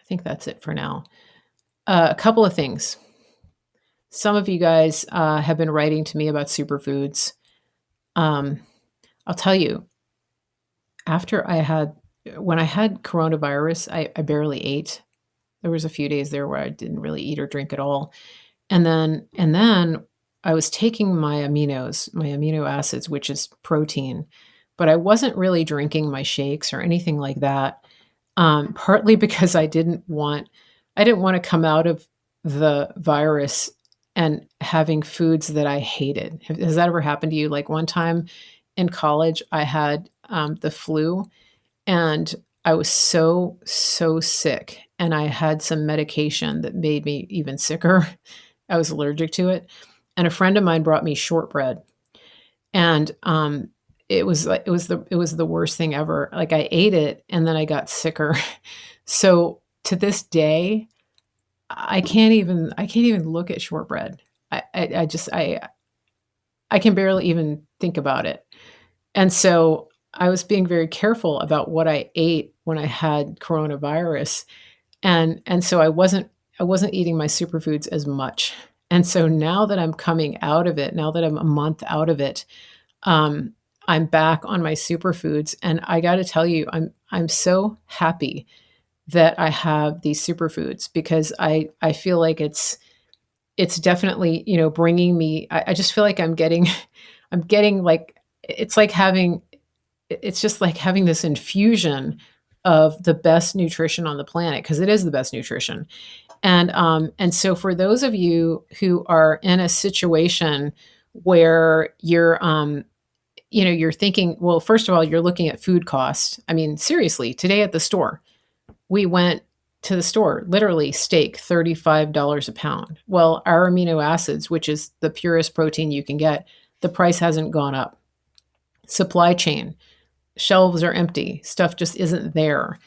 think that's it for now. A couple of things. Some of you guys have been writing to me about superfoods. I'll tell you, when I had coronavirus, I barely ate. There was a few days there where I didn't really eat or drink at all. And then I was taking my amino acids, which is protein, but I wasn't really drinking my shakes or anything like that. Partly because I didn't want to come out of the virus and having foods that I hated. Has that ever happened to you? Like one time in college, I had the flu, and I was so sick, and I had some medication that made me even sicker. I was allergic to it, and a friend of mine brought me shortbread, and it was the worst thing ever. Like I ate it, and then I got sicker. So to this day, I can't even look at shortbread. I just I can barely even think about it. And so I was being very careful about what I ate when I had coronavirus, and so I wasn't eating my superfoods as much. And so now that I'm coming out of it, now that I'm a month out of it, um, I'm back on my superfoods, and I got to tell you, I'm so happy that I have these superfoods, because I feel like it's definitely, bringing me. I just feel like I'm getting I'm getting like it's just like having this infusion of the best nutrition on the planet, because it is the best nutrition. And so for those of you who are in a situation where you're thinking, well, first of all, you're looking at food costs. I mean, seriously, today at the store, we went to the store, literally steak, $35 a pound. Well, our amino acids, which is the purest protein you can get, the price hasn't gone up. Supply chain, shelves are empty. Stuff just isn't there.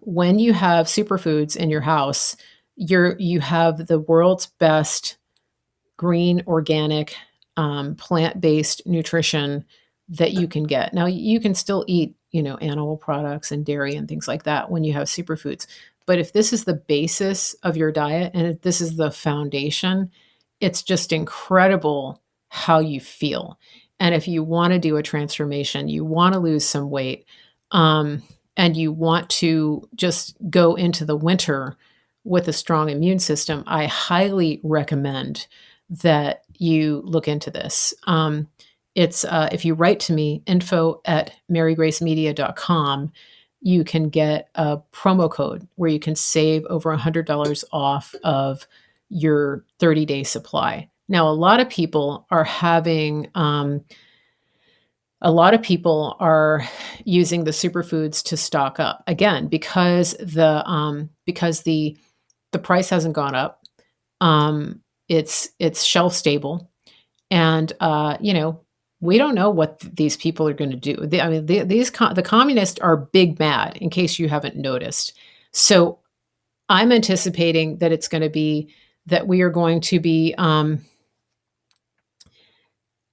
When you have superfoods in your house, you have the world's best green, organic, plant-based nutrition that you can get. Now, you can still eat, animal products and dairy and things like that when you have superfoods. But if this is the basis of your diet, and if this is the foundation, it's just incredible how you feel. And if you want to do a transformation, you want to lose some weight, and you want to just go into the winter with a strong immune system, I highly recommend that you look into this. It's if you write to me, info@marygracemedia.com, you can get a promo code where you can save over $100 off of your 30-day supply. Now, a lot of people are using the superfoods to stock up, again, because the price hasn't gone up. It's shelf stable, and we don't know what these people are going to do. I mean, the communists are big bad. In case you haven't noticed, so I'm anticipating that it's going to be that we are going to be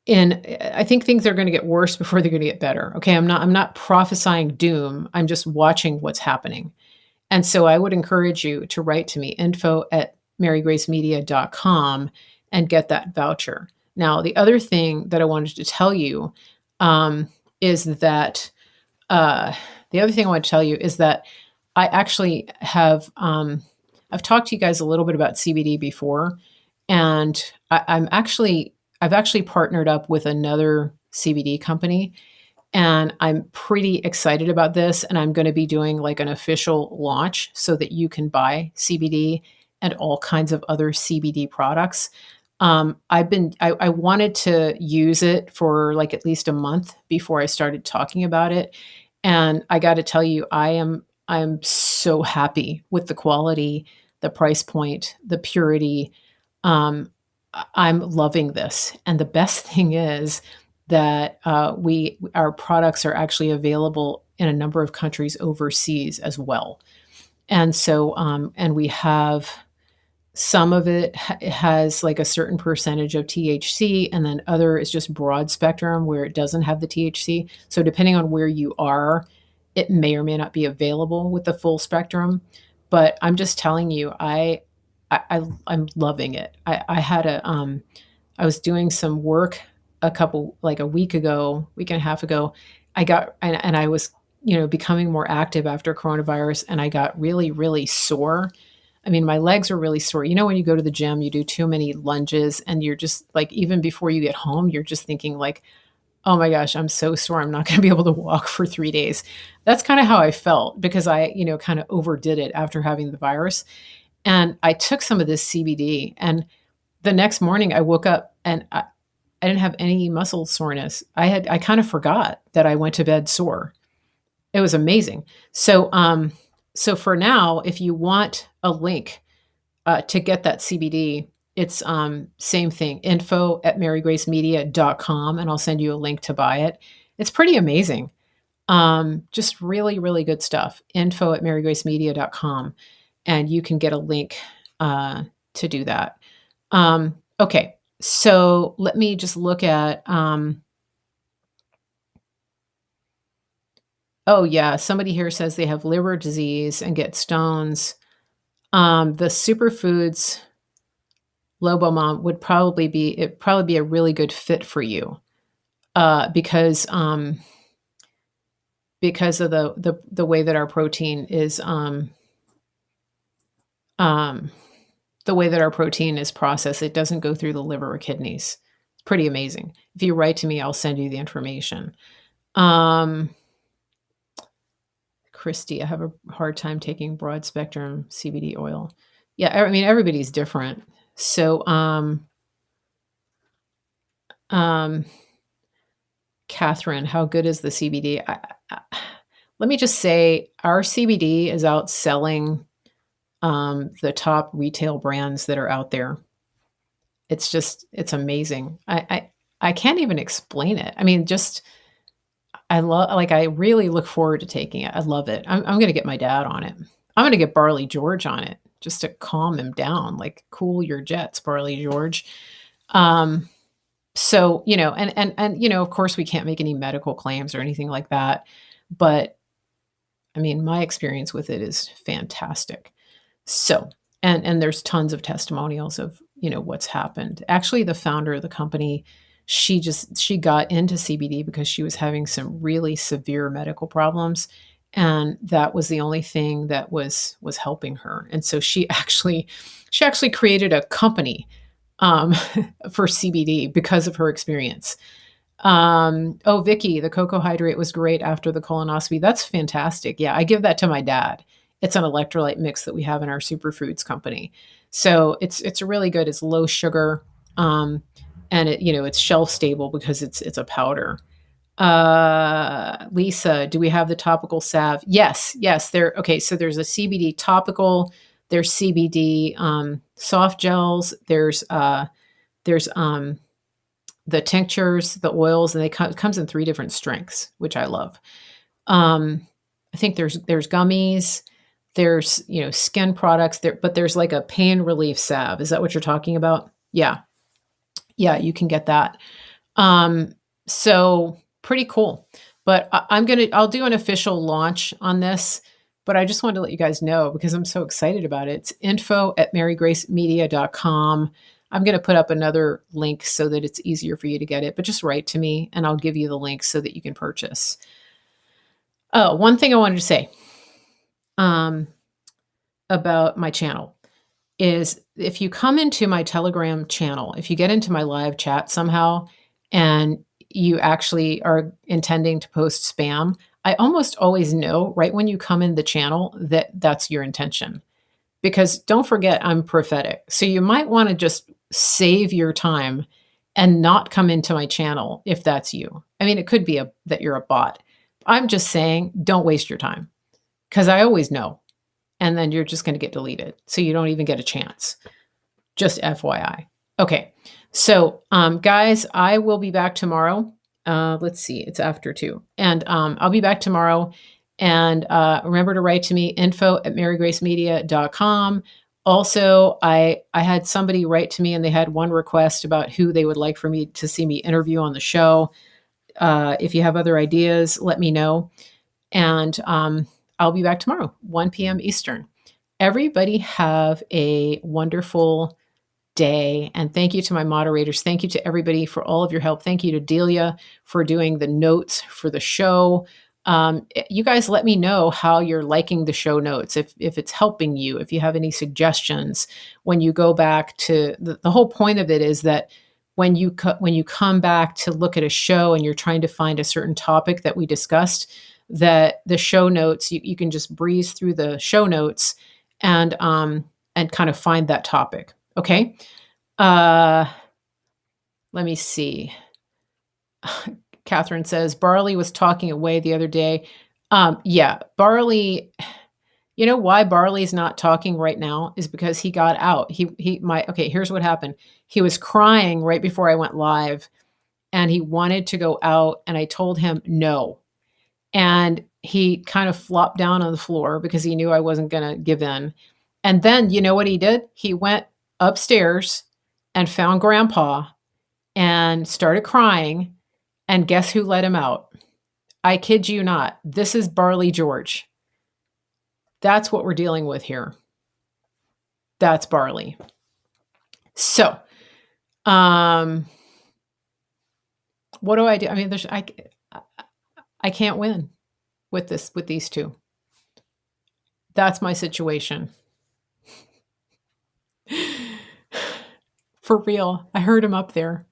in. I think things are going to get worse before they're going to get better. Okay, I'm not prophesying doom. I'm just watching what's happening. And so I would encourage you to write to me, info@marygracemedia.com, and get that voucher. Now, the other thing that I wanted to tell you is that uh, I actually have I've talked to you guys a little bit about CBD before, and I've actually partnered up with another CBD company, and I'm pretty excited about this. And I'm going to be doing like an official launch so that you can buy CBD and all kinds of other CBD products. I wanted to use it for like at least a month before I started talking about it. And I got to tell you, I'm so happy with the quality, the price point, the purity. I'm loving this. And the best thing is that our products are actually available in a number of countries overseas as well. And so, and we have some of it has like a certain percentage of THC, and then other is just broad spectrum where it doesn't have the THC. So depending on where you are, it may or may not be available with the full spectrum. But I'm just telling you, I'm loving it. I was doing some work like a week and a half ago. And I was, becoming more active after coronavirus, and I got really, really sore. I mean, my legs were really sore. You know, when you go to the gym, you do too many lunges, and you're just like, even before you get home, you're just thinking like, oh my gosh, I'm so sore. I'm not going to be able to walk for 3 days. That's kind of how I felt because I, kind of overdid it after having the virus. And I took some of this CBD, and the next morning I woke up and I didn't have any muscle soreness. I kind of forgot that I went to bed sore. It was amazing. So for now, if you want a link to get that CBD, it's same thing, info@marygracemedia.com, and I'll send you a link to buy it. It's pretty amazing. Just really, really good stuff. Info@marygracemedia.com, and you can get a link to do that. Okay, so let me just look at. Oh yeah, somebody here says they have liver disease and get stones. The Superfoods Lobomom would probably be a really good fit for you because of the way that our protein is um, the way that our protein is processed. It doesn't go through the liver or kidneys. It's pretty amazing. If you write to me, I'll send you the information. Christy, I have a hard time taking broad spectrum CBD oil. Yeah, I mean everybody's different. So, Catherine, how good is the CBD? Let me just say, our CBD is outselling the top retail brands that are out there. It's amazing. I can't even explain it. I mean, just I really look forward to taking it. I love it. I'm going to get my dad on it. I'm going to get Barley George on it just to calm him down. Like, cool your jets, Barley George. So, of course we can't make any medical claims or anything like that. But I mean, my experience with it is fantastic. So, and there's tons of testimonials of, what's happened. Actually, the founder of the company, she got into CBD because she was having some really severe medical problems, and that was the only thing that was helping her. And so she actually created a company for CBD because of her experience. Oh, Vicky, the cocoa hydrate was great after the colonoscopy. That's fantastic. Yeah, I give that to my dad. It's an electrolyte mix that we have in our Superfoods company. So it's really good. It's low sugar, and it's shelf stable because it's a powder. Lisa, do we have the topical salve? Yes. There. Okay, so there's a CBD topical. There's CBD soft gels. There's the tinctures, the oils, and it comes in 3 different strengths, which I love. I think there's gummies, there's, skin products there, but there's like a pain relief salve. Is that what you're talking about? Yeah. Yeah, you can get that. So pretty cool. But I'll do an official launch on this, but I just wanted to let you guys know because I'm so excited about it. It's info@marygracemedia.com. I'm going to put up another link so that it's easier for you to get it, but just write to me and I'll give you the link so that you can purchase. Oh, one thing I wanted to say about my channel is if you come into my Telegram channel, if you get into my live chat somehow and you actually are intending to post spam, I almost always know right when you come in the channel that that's your intention. Because don't forget, I'm prophetic. So you might want to just save your time and not come into my channel if that's you. I mean, it could be that you're a bot. I'm just saying, don't waste your time because I always know. And then you're just going to get deleted. So you don't even get a chance. Just FYI. Okay. So, guys, I will be back tomorrow. Let's see. It's after 2. And I'll be back tomorrow. And remember to write to me, info@marygracemedia.com. Also, I had somebody write to me and they had one request about who they would like for me to see me interview on the show. If you have other ideas, let me know. And I'll be back tomorrow, 1 p.m. Eastern. Everybody have a wonderful day. And thank you to my moderators. Thank you to everybody for all of your help. Thank you to Delia for doing the notes for the show. You guys let me know how you're liking the show notes, if it's helping you, if you have any suggestions when you go back to the whole point of it is that when you come back to look at a show and you're trying to find a certain topic that we discussed, that the show notes, you can just breeze through the show notes and kind of find that topic. Okay. Let me see. Catherine says, Barley was talking away the other day. Yeah, Barley, you know why Barley's not talking right now is because he got out. Okay, here's what happened. He was crying right before I went live and he wanted to go out and I told him no. And he kind of flopped down on the floor because he knew I wasn't going to give in. And then you know what he did? He went upstairs and found Grandpa and started crying. And guess who let him out? I kid you not. This is Barley George. That's what we're dealing with here. That's Barley. So, what do I do? I mean, I can't win with these two. That's my situation. For real. I heard him up there.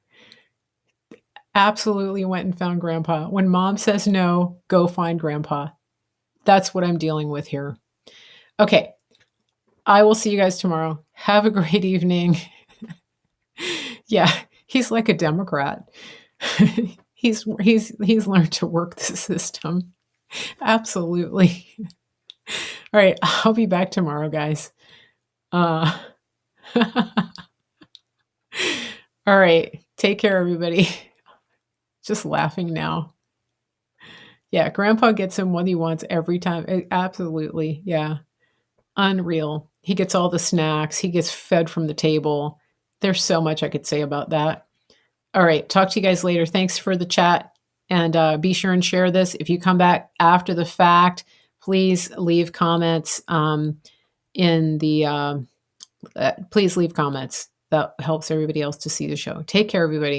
Absolutely went and found Grandpa. When Mom says no, go find Grandpa. That's what I'm dealing with here. Okay. I will see you guys tomorrow. Have a great evening. Yeah, he's like a Democrat. He's learned to work the system. Absolutely. All right, I'll be back tomorrow, guys. All right, take care, everybody. Just laughing now. Yeah, Grandpa gets him what he wants every time. Absolutely, yeah. Unreal. He gets all the snacks. He gets fed from the table. There's so much I could say about that. All right, talk to you guys later. Thanks for the chat. And be sure and share this. If you come back after the fact, please leave comments please leave comments. That helps everybody else to see the show. Take care, everybody.